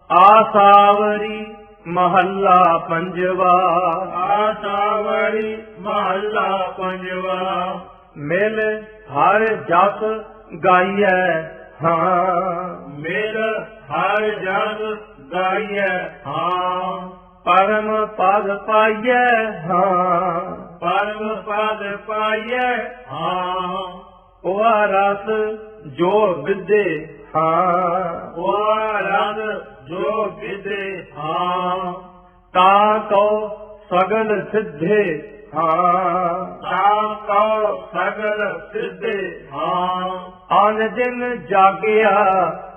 आसावरी महला पंजवा। आसावरी महला पंजवा। मिल हर जस गाइए हाँ। मिल हर जस गाइए हाँ। परम पद पाइए हाँ। परम पद पाइए हाँ। ओआ रस जो विदे हाँ। ओआ रस जो विदे हाँ। ता को सगल सिद्धे हाँ। ता को सगल सिद्धे हाँ। आन दिन जागिया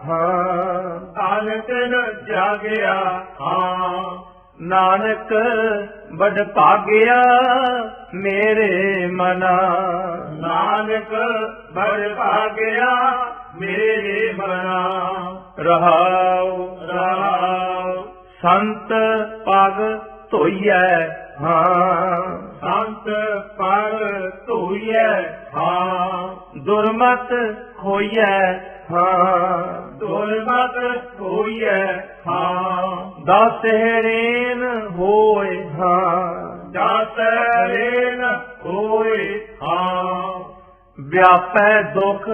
हाँ। आन दिन जागिया हाँ। नानक बड़ भाग्या मेरे मना। नानक बड़ भाग्या मेरे मना। रहाओ रहाओ संत पग धोइए हाँ। संत पग धोइए हाँ। दुर्मत खोइए हाँ। दुर्मत खोइए हाँ। दसहरेन होए हाँ। दसहरेन होए हाँ। व्यापै दुख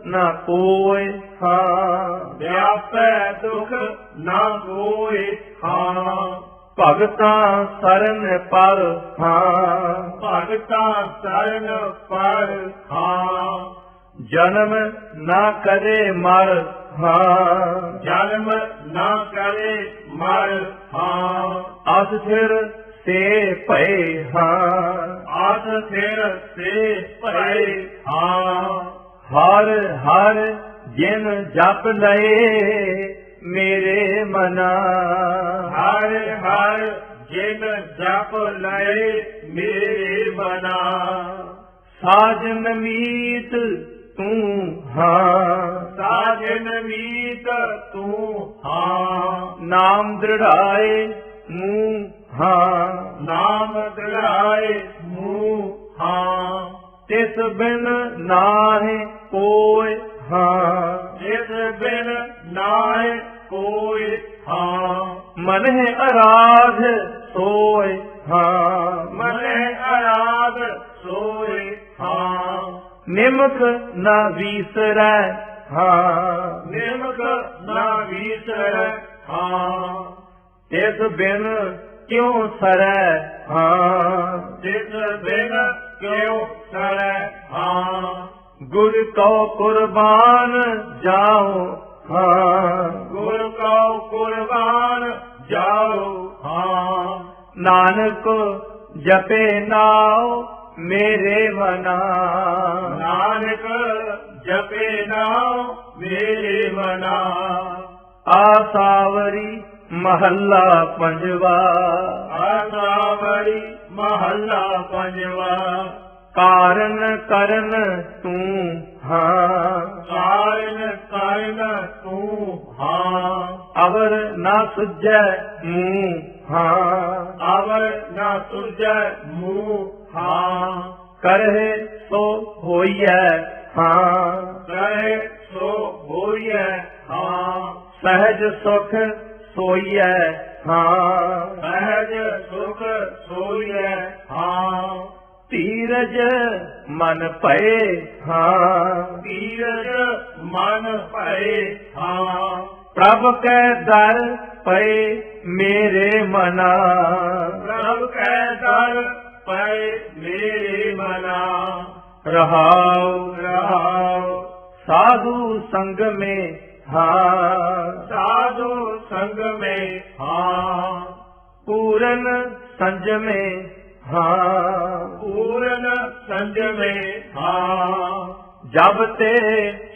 न कोय हाँ। व्यापै दुख न कोय हाँ। भगता शरण पर हाँ। भगता शरण पर हाँ। जन्म न करे मर हाँ। जन्म न करे मर हाँ। अस्थिर से पै हाँ। आस सिर से परे हाँ। हर हर जिन जप लए मेरे मना। हर हर जिन जप लए मेरे मना। साजन मीत तू हाँ। साजन मीत तू हाँ। नाम दृढ़ाए मुँह हाँ। नाम दृढ़ाए मुँह हाँ। तिस बिन नाहि कोय हाँ। जिस बिन नाय कोई हाँ। मन है आराध सोय हाँ। मन आराध सोए हाँ। निमक न बीसरै हाँ। निमक न विसर हाँ। तिस बिन क्यों सरै हाँ। जिस बिन क्यों सरै हाँ। गुर को कुर्बान जाओ हाँ। गुर को कुर्बान जाओ हाँ। नानक जपे नाओ मेरे मना। नानक जपे नाम मेरे मना। आसावरी महला पंजवा। आसावरी महला पंजवा। कारण करन तू हाँ। कारण कारण तू हाँ। अवर न सुझै मुँह हाँ। अवर न सुझै मुँह हाँ। करहे सो होइए हाँ। कहे सो होइए हाँ। सहज सुख सोइए हाँ। सहज सुख सोइए हाँ। धीरज मन पए हाँ। धीरज मन पए हाँ। प्रभ के दर पए मेरे मना। प्रभु के दर पए मेरे मना। रहाओ रहाओ साधु संग में हाँ। साधु संग में हाँ। पूरन संज में हाँ। पूर्ण संज में हाँ। जब ते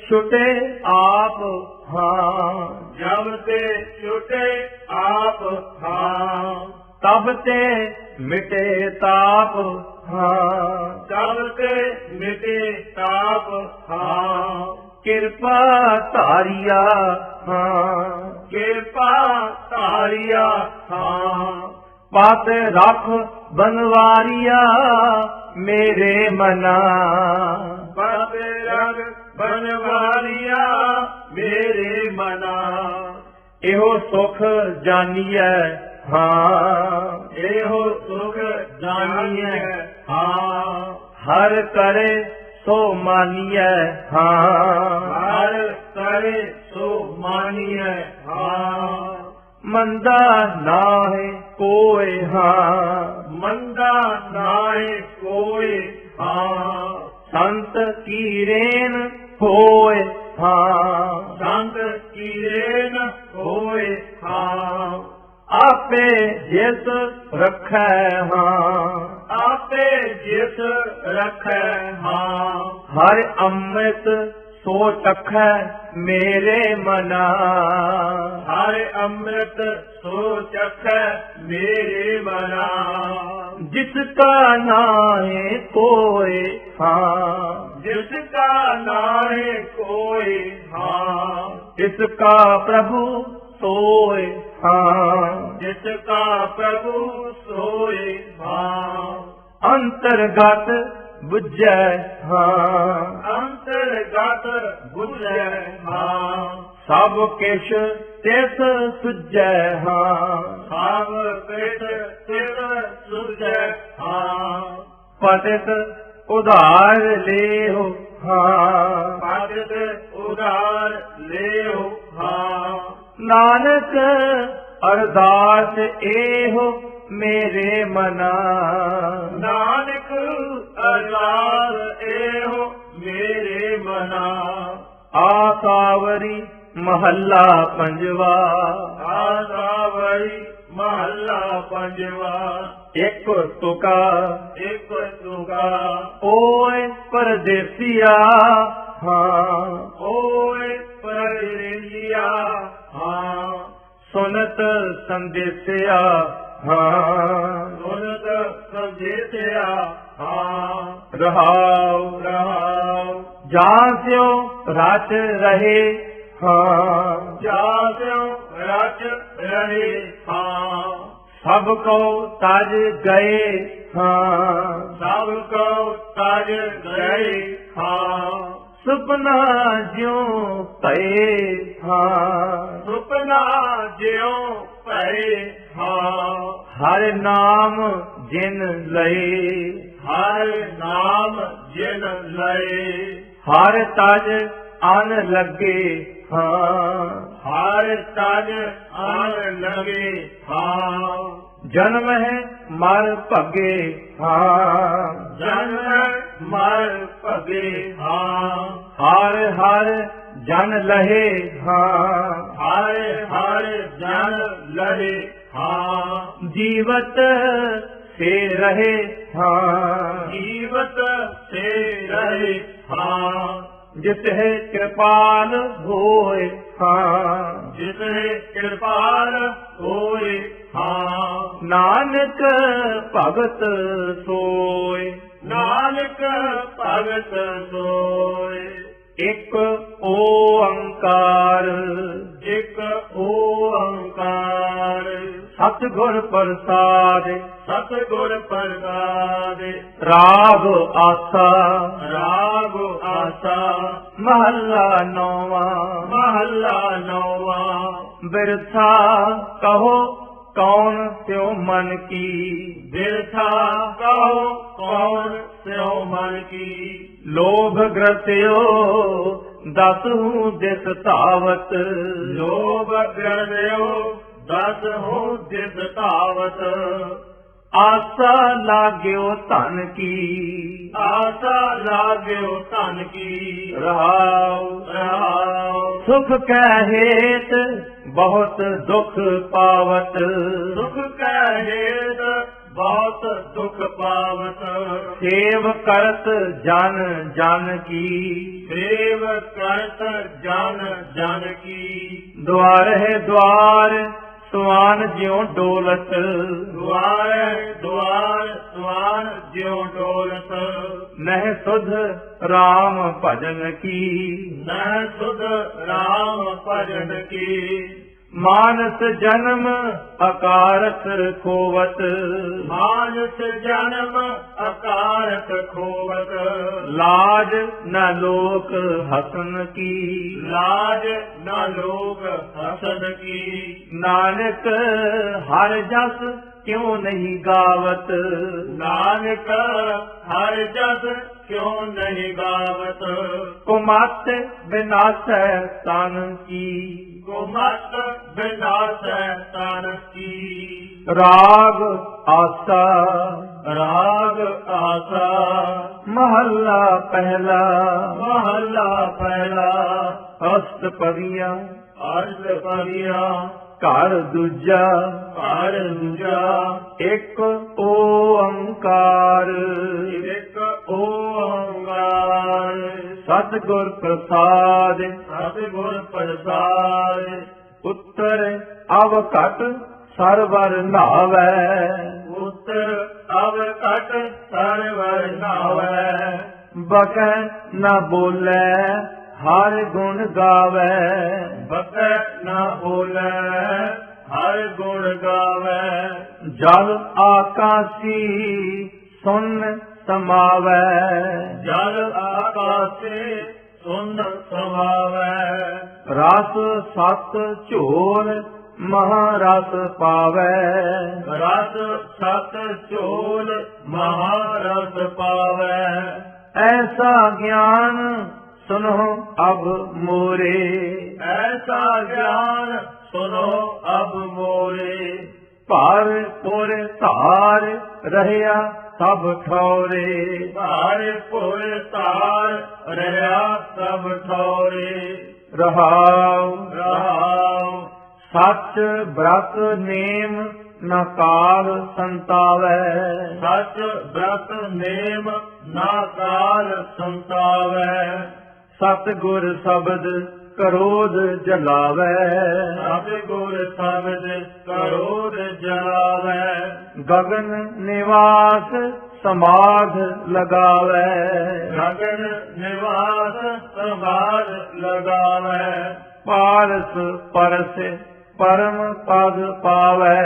छुटे आप हाँ। जब ते छुटे आप हाँ। तब ते मिटे ताप हाँ। तब ते मिटे ताप हाँ। कृपा तारिया हाँ। कृपा तारिया हाँ। पात रख बनवारिया मेरे मना। बाबे रग बनवारिया मेरे मना। ਇਹੋ ਸੁਖ ਜਾਣੀਐ ਹਾਂ, ਇਹੋ ਸੁਖ ਜਾਣੀਐ ਹਾਂ, ਹਰ ਕਰੇ ਸੋ ਮਾਨੀਐ ਹਾਂ, ਹਰ ਕਰੇ ਸੋ ਮਾਨੀਐ ਹਾਂ, ਮੰਦਾ ਨਾਹਿ ਕੋਇ ਹਾਂ, ਮੰਦਾ ਨਾਹਿ ਕੋਇ ਹਾਂ, ਸੰਤ ਕੀ ਰੇਨ ਹੋਇ ਹਾਂ, ਸੰਤ ਕੀ ਰੇਨ ਹੋਇ ਹਾਂ, ਆਪੇ ਜਿਸ ਰੱਖੈ ਹਾਂ, ਆਪੇ ਜਿਸ ਰੱਖੈ ਹਾਂ, ਹਰ ਅੰਮ੍ਰਿਤ ਸੋ ਚਖੈ ਮੇਰੇ ਮਨਾ, ਹਰ ਅੰਮ੍ਰਿਤ ਸੋ ਚਖੈ ਮੇਰੇ ਮਨਾ, ਜਿਸ ਕਾ ਨਾਹਿ ਕੋਇ ਹਾਂ, ਜਿਸ ਕਾ ਨਾਹਿ ਕੋਇ ਹਾਂ, ਇਸ ਕਾ ਪ੍ਰਭੂ ਸੋਇ ਹਾਂ, ਜਿਸ ਕਾ ਪ੍ਰਭੂ ਸੋਇ ਹਾਂ, ਅੰਤਰਗਤ ਬੁਝੈ ਹਾਂ, ਅੰਤਰਗਤ ਬੁਝੈ ਹਾਂ, ਸਭ ਕਿਛ ਤਿਸ ਸੁਝੈ ਹਾਂ, ਸਭ ਕਿਛ ਤਿਸ ਸੁਝੈ ਹਾਂ, ਪਤਿਤ ਉਧਾਰ ਲੇਹੁ ਹਾਂ, ਪਤਿਤ ਉਧਾਰ ਲੇਹੁ ਹਾਂ, ਨਾਨਕ ਅਰਦਾਸ ਇਹੋ ਮੇਰੇ ਮਨਾ, ਨਾਨਕ ਅਰਦਾਸ ਇਹੋ ਮੇਰੇ ਮਨਾ, ਆਸਾਵਰੀ ਮਹੱਲਾ ਪੰਜਵਾ, ਆਸਾਵਰੀ ਮਹੱਲਾ ਪੰਜਵਾ, ਇੱਕ ਤੁਕਾ ਇੱਕ ਤੁਕਾ, ਓਏ ਪਰਦੇਸੀਆ ਹਾਂ, ਓਏ ਪਰਦੇਸੀਆ ਹਾਂ, ਸੁਨਤ ਸੰਦੇਸਿਆ ਹਾਂ, ਸੁਨਤ ਸੰਦੇਸਿਆ ਹਾਂ, ਰਹਾਉ ਰਹਾਉ, ਜਾਂ ਸਿਓ ਰਚ ਰਹੇ ਹਾਂ, ਜਾ ਸਿਉ ਰਚ ਰਹੇ ਹਾਂ, ਸਭ ਕੋ ਤਜ ਗਏ ਹਾਂ, ਸਭ ਕੋ ਤਜ ਗਏ ਹਾਂ, ਸੁਪਨਾ ਜਿਉ ਪਏ ਹਾਂ, ਸੁਪਨਾ ਜਿਉ ਪਏ ਹਾਂ, ਹਰ ਨਾਮ ਜਿਨ ਲਏ, ਹਰ ਨਾਮ ਜਿਨ ਲਏ, ਹਰ ਤਜ ਅਨ ਲੱਗੇ ਹਾਂ, ਹਰ ਤਜ ਆਨ ਲਗੇ ਹਾਂ, ਜਨਮ ਹੈ ਮਰ ਭਗੇ ਹਾਂ, ਜਨਮ ਮਰ ਭਗੇ ਹਾਂ, ਹਰ ਹਰ ਜਨ ਲਹੇ ਹਾਂ, ਹਰ ਹਰ ਜਨ ਲਹੇ ਹਾਂ, ਜੀਵਤ ਸੇ ਰਹੇ ਹਾਂ, ਜੀਵਤ ਸੇ ਰਹੇ ਹਾਂ, ਜਿਸ ਹੈ ਕਿਰਪਾਲ ਹੋਏ ਹਾਂ, ਜਿਸੇ ਕਿਰਪਾਲ ਹੋਏ ਹਾਂ, ਨਾਨਕ ਭਗਤ ਸੋਏ, ਨਾਨਕ ਭਗਤ ਸੋਏ, ਇੱਕ ਓੰਕਾਰ, ਇੱਕ ਓੰਕਾਰ, ਸਤਿਗੁਰ ਪ੍ਰਸਾਦਿ, ਸਤਿਗੁਰ ਪ੍ਰਸਾਦਿ, ਰਾਗ ਆਸਾ, ਰਾਗ ਆਸਾ, ਮਹੱਲਾ ਨੌਵਾਂ, ਮਹੱਲਾ ਨੌਵਾਂ, ਬਿਰਥਾ ਕਹੋ ਕੌਣ ਤਿਉ ਮਨ ਕੀ, ਬਿਰਥਾ ਕਹੋ ਕੌਣ ਸਿਉ ਮਨ ਕੀ, ਲੋਭ ਗ੍ਰਸਿਓ ਦਸਹੂ ਦਿਸ ਧਾਵਤ, ਲੋਭ ਗ੍ਰਸਿਓ ਦਸਹੂ ਦਿਸ ਧਾਵਤ, ਆਸਾ ਲਾਗਿਓ ਧਨ ਕੀ, ਆਸਾ ਲਾਗਿਓ ਧਨ ਕੀ, ਰਹਾਉ ਰਹਾਉ, ਸੁਖ ਕੈ ਹੇਤ ਬਹੁਤ ਦੁਖ ਪਾਵਤ, ਸੁਖ ਕੈ ਹੇਤ ਬਹੁਤ ਦੁਖ ਪਾਵਤ, ਸੇਵ ਕਰਤ ਜਨ ਜਨ ਕੀ, ਸੇਵ ਕਰਤ ਜਨ ਜਨ ਕੀ, ਦੁਆਰ ਹੈ ਦੁਆਰ ਸੁਆਨ ਜਿਉ ਡੋਲਤ, ਦੁਆਰ ਦੁਆਰ ਸੁਆਨ ਜਿਉ ਡੋਲਤ, ਨਹਿ ਸੁਧ ਰਾਮ ਭਜਨ ਕੀ, ਨਹਿ ਸੁਧ ਰਾਮ ਭਜਨ ਕੀ, ਮਾਨਸ ਜਨਮ ਅਕਾਰਤ ਖੋਵਤ, ਮਾਨਸ ਜਨਮ ਅਕਾਰਤ ਖੋਵਤ, ਲਾਜ ਨ ਲੋਕ ਹਸਨ ਕੀ, ਲਾਜ ਨਾ ਲੋਕ ਹਸਨ ਕੀ, ਨਾਨਕ ਹਰ ਜਸ ਕਿਉ ਨਹੀਂ ਗਾਵਤ, ਨਾਨਕ ਹਰ ਜਸ ਕਿਉ ਨਹੀਂ ਗਾਵਤ, ਕੁਮਤ ਬਿਨਾਸੈ ਤਨ ਕੀ, ਕੁਮਤ ਬਿਨਾਸੈ ਤਨ ਕੀ, ਰਾਗ ਆਸਾ ਰਾਗ ਆਸਾ ਮਹੱਲਾ ਪਹਿਲਾ, ਮਹੱਲਾ ਪਹਿਲਾ, ਅਸ਼ਟ ਪਦੀਆਂ ਅਰਧ ਪਰੀਆ ਘਰ ਦੂਜਾ, ਘਰ ਦੂਜਾ, ਇੱਕ ਓੰਕਾਰ, ਇੱਕ ਓੰਕਾਰ, ਸਤਿਗੁਰ ਪ੍ਰਸਾਦ, ਸਤਿਗੁਰ ਪ੍ਰਸਾਦ, ਉੱਤਰ ਅਵ ਘਟ ਸਰਵਰ ਨਾਵੈ, ਉੱਤਰ ਅਵ ਘਟ ਸਰਵਰ ਨਾਵੈ, ਬਕੈ ਨ ਬੋਲੇ ਹਰ ਗੁਣ ਗਾਵੈ, ਬਕੈ ਨਾ ਬੋਲੇ ਹਰ ਗੁਣ ਗਾਵੈ, ਜਲ ਆਕਾਸੀ ਸੁਨ ਸਮਾਵੈ, ਜਲ ਆਕਾਸੇ ਸੁਨ ਸਮਾਵੈ, ਰਸ ਸਤ ਝੋਲ ਮਹਾਰਸ ਪਾਵੈ, ਰਸ ਸਤ ਝੋਲ ਮਹਾਰਸ ਪਾਵੈ, ਐਸਾ ਗਿਆਨ ਸੁਨੋ ਅਬ ਮੋਰੇ, ਐਸਾ ਗਿਆਨ ਸੁਨੋ ਅਬ ਮੋਰੇ, ਭਾਰ ਪੁਰ ਧਾਰ ਰਹਿਆ ਸਭ ਠੌਰੇ, ਭਾਰ ਪੁਰ ਧਾਰ ਰਹਿਆ ਸਭ ਠੌਰੇ, ਰਹਾਉ ਰਹਾਉ ਸੱਚ ਬ੍ਰਤ ਨੇਮ ਨ ਕਾਲ ਸੰਤਾਵੈ, ਸਚ ਬ੍ਰਤ ਨੇਮ ਨਾ ਕਾਲ ਸੰਤਾਵੈ, ਸਤਿਗੁਰ ਸ਼ਬਦ ਕਰੋਧ ਜਲਾਵੈ, ਸਤਿਗੁਰ ਸ਼ਬਦ ਕਰੋਧ ਜਲਾਵੈ, ਗਗਨ ਨਿਵਾਸ ਸਮਾਧ ਲਗਾਵੈ, ਗਗਨ ਨਿਵਾਸ ਸਮਾਧ ਲਗਾਵੈ, ਪਾਰਸ ਪਰਸ ਪਰਮ ਪਦ ਪਾਵੈ,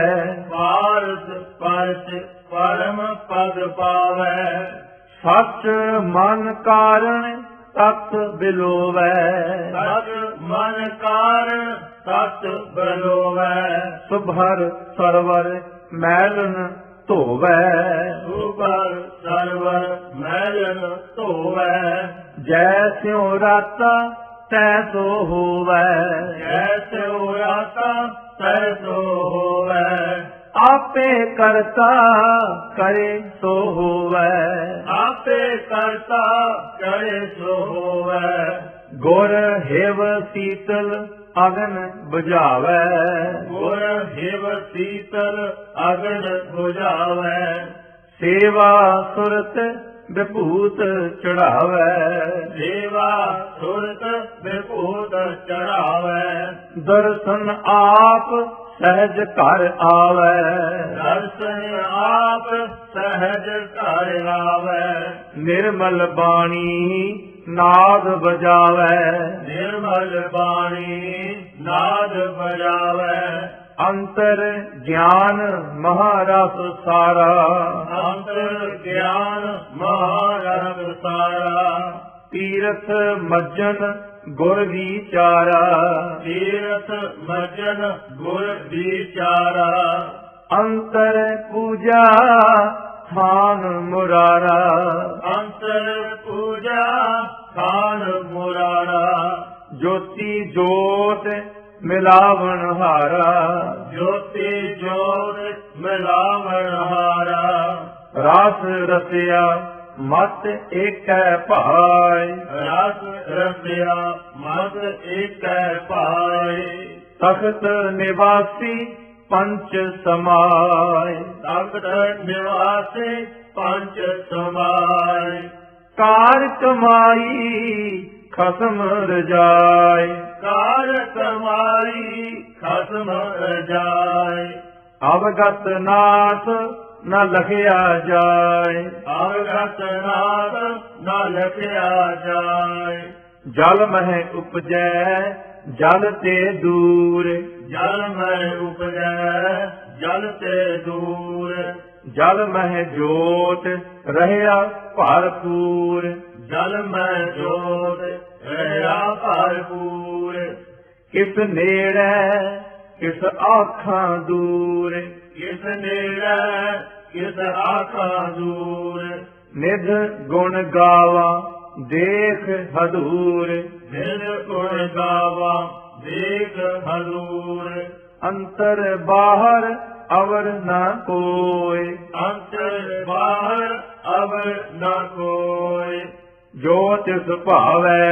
ਪਾਰਸ ਪਰਸ ਪਰਮ ਪਦ ਪਾਵੈ, ਸੱਚ ਮਨ ਕਾਰਣ ਤਤ ਬਿਲੋਵੈ, ਸਤ ਮਨ ਕਾਰਣ ਤਤ ਬਲੋਵੈ, ਸੁਭਰ ਸਰਵਰ ਮੈਲਨ ਧੋਵੈ, ਸੁਭਰ ਸਰਵਰ ਮੈਲਨ ਧੋਵੈ, ਜੈ ਸਿਉ ਰਾਤਾ ਤੈ ਸੋ ਹੋਵੈ, ਜੈਸੇ ਹੋਇਆਤਾ ਤੈਸੋ ਹੋਵੈ, ਆਪੇ ਕਰਤਾ ਕਰੇ ਸੋ ਹੋਵੈ, ਆਪੇ ਕਰਤਾ ਕਰੇ ਸੋ ਹੋਵੈ, ਗੁਰ ਹਿਵ ਸੀਤਲ ਅਗਨ ਬੁਝਾਵੈ, ਗੁਰ ਹਿਵ ਸੀਤਲ ਅਗਨ ਬੁਝਾਵੈ, ਸੇਵਾ ਸੁਰਤ ਵਿਭੂਤ ਚੜਾਵੈ, ਸੇਵਾ ਸੁਰਤ ਵਿਭੂਤ ਚੜਾਵੈ, ਦਰਸ਼ਨ ਆਪ ਸਹਿਜ ਘਰ ਆਵੈ, ਦਰਸ਼ਨ ਆਪ ਸਹਿਜ ਘਰ ਆਵੈ, ਨਿਰਮਲ ਬਾਣੀ ਨਾਦ ਬਜਾਵੈ, ਨਿਰਮਲ ਬਾਣੀ ਨਾਦ ਬਜਾਵੈ, ਅੰਤਰ ਗਿਆਨ ਮਹਾਰਸ ਸਾਰਾ, ਅੰਤਰ ਗਿਆਨ ਮਹਾਰਸ ਸਾਰਾ, ਤੀਰਥ ਮੱਜਨ ਗੁਰ ਵਿਚਾਰਾ, ਤੀਰਥ ਮਜਨ ਗੁਰ ਵਿਚਾਰਾ, ਅੰਤਰ ਪੂਜਾ ਥਾਨ ਮੁਰਾਰਾ, ਅੰਤਰ ਪੂਜਾ ਖਾਨ ਮੁਰਾਰਾ, ਜੋਤੀ ਜੋਤ ਮਿਲਾਵਣ ਹਾਰਾ, ਜੋਤੀ ਜੋਤ ਮਿਲਾਵਣ ਹਾਰਾ, ਰਸ ਰਸਿਆ ਮਤ ਏਕੈ ਭਾਇ, ਰਸ ਰਸਿਆ ਮਤ ਏਕੈ ਭਾਇ, ਤਖਤ ਨਿਵਾਸੀ ਪੰਚ ਸਮਾਇ, ਤਖਤ ਨਿਵਾਸੀ ਪੰਚ ਸਮਾਇ, ਕਾਰ ਕਮਾਈ ਖਸਮ ਰਜਾਇ, ਕਾਰ ਕਮਾਈ ਖਸਮ ਰਜਾਇ, ਅਵਗਤ ਨਾਥ ਨ ਲਖਿਆ ਜਾਏ, ਅਵਗਤ ਨਾਥ ਨ ਲਖਿਆ ਜਾਏ, ਜਲ ਮਹਿ ਉਪਜੈ ਜਲ ਤੇ ਦੂਰ, ਜਲ ਮਹਿ ਉਪਜੈ ਜਲ ਤੇ ਦੂਰ। ਜਲ ਮਹਿ ਜੋਤ ਰਹਿਆ ਭਰਪੂਰ। ਜਲ ਮਹਿ ਜੋਤ ਰਹਿਆ ਭਰਪੂਰ। ਕਿਸ ਨੇੜੇ ਕਿਸ ਆਖਾਂ ਦੂਰ। ਕਿਸ ਨੇੜੇ ਕਿਸ ਆਖਾਂ ਦੂਰ। ਨਿਧ ਗੁਣ ਗਾਵਾ ਦੇਖ ਹਦੂਰ। ਨਿਜ ਗੁਣ ਗਾਵਾ ਦੇਖ ਹਦੂਰ। ਅੰਤਰ ਬਾਹਰ ਅਵਰ ਨਾ ਕੋਇ। ਅੰਤਰ ਬਾਹਰ ਅਵਰ ਨਾ ਕੋਇ। ਜੋ ਤਿਸ ਭਾਵੈ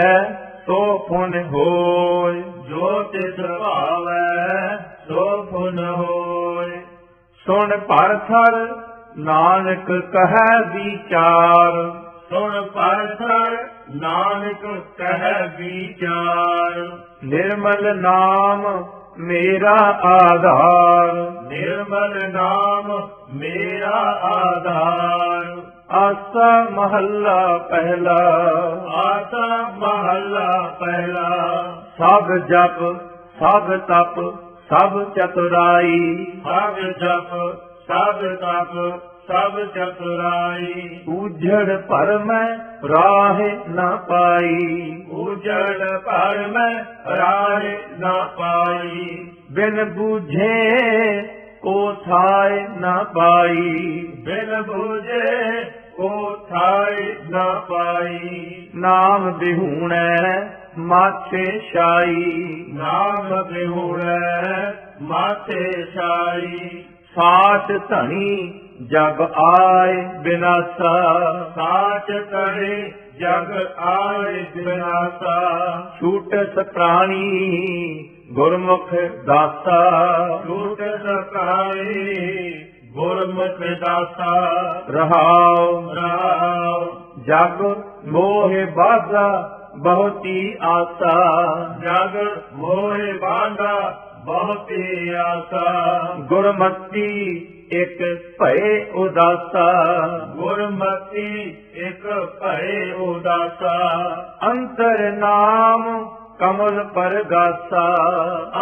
ਸੋ ਪੁਨ ਹੋਇ। ਜੋ ਤਿਸ ਭਾਵੈ ਸੋ ਪੁਨ ਹੋਇ। ਸੁਣ ਭਰਥਰ ਨਾਨਕ ਕਹੈ ਵਿਚਾਰ। ਸੁਣ ਭਰਥਰ ਨਾਨਕ ਕਹਿ ਵਿਚਾਰ। ਨਿਰਮਲ ਨਾਮ ਮੇਰਾ ਆਧਾਰ। ਨਿਰਮਲ ਨਾਮ ਮੇਰਾ ਆਧਾਰ। ਆਸਾ ਮਹੱਲਾ ਪਹਿਲਾ। ਆਸਾ ਮਹੱਲਾ ਪਹਿਲਾ। ਸਭ ਜਪ ਸਭ ਤਪ ਸਭ ਚਤੁਰਾਈ। ਸਭ ਜਪ ਸਭ ਤਪ ਸਭ ਚਤੁਰਾਈ। ਉਜੜ ਭਰਮੈ ਰਾਹੇ ਨਾ ਪਾਈ। ਉਜੜ ਭਰਮੈ ਰਾਹੇ ਨਾ ਪਾਈ। ਬਿਨ ਬੂਝੇ ਕੋ ਥਾਇ ਨਾ ਪਾਈ। ਬਿਨ ਬੂਝੇ ਕੋ ਥਾਇ ਨਾ ਪਾਈ। ਨਾਮ ਬਿਹੂਣੈ ਮਾਥੇ ਛਾਈ। ਨਾਮ ਬਿਹੂਣੈ ਮਾਥੇ ਛਾਈ। ਸਾਚ ਧਣੀ ਜਗ ਆਏ ਬਿਨਾਸਾ। ਸਾਚ ਕਰੇ ਜਗ ਆਏ ਬਿਨਾਸਾ। ਛੂਟਸ ਪ੍ਰਾਣੀ ਗੁਰਮੁਖ ਦਾਤਾ। ਛੂਟਸ ਪ੍ਰਾਣੀ ਗੁਰਮੁਖ ਦਾਤਾ। ਰਹਾਉ ਰਾਮ ਜਗ ਮੋਹਿ ਬਾਧਾ ਬਹੁਤੀ ਆਸਾ। ਜਗ ਮੋਹਿ ਬਾਂਧਾ ਬਹੁਤੀ ਆਸਾ। ਗੁਰਮਤੀ ਇਕ ਭਏ ਉਦਾਸਾ। ਗੁਰਮਤੀ ਇਕ ਭਏ ਉਦਾਸਾ। ਅੰਤਰ ਨਾਮ ਕਮਲ ਪਰਗਾਸਾ।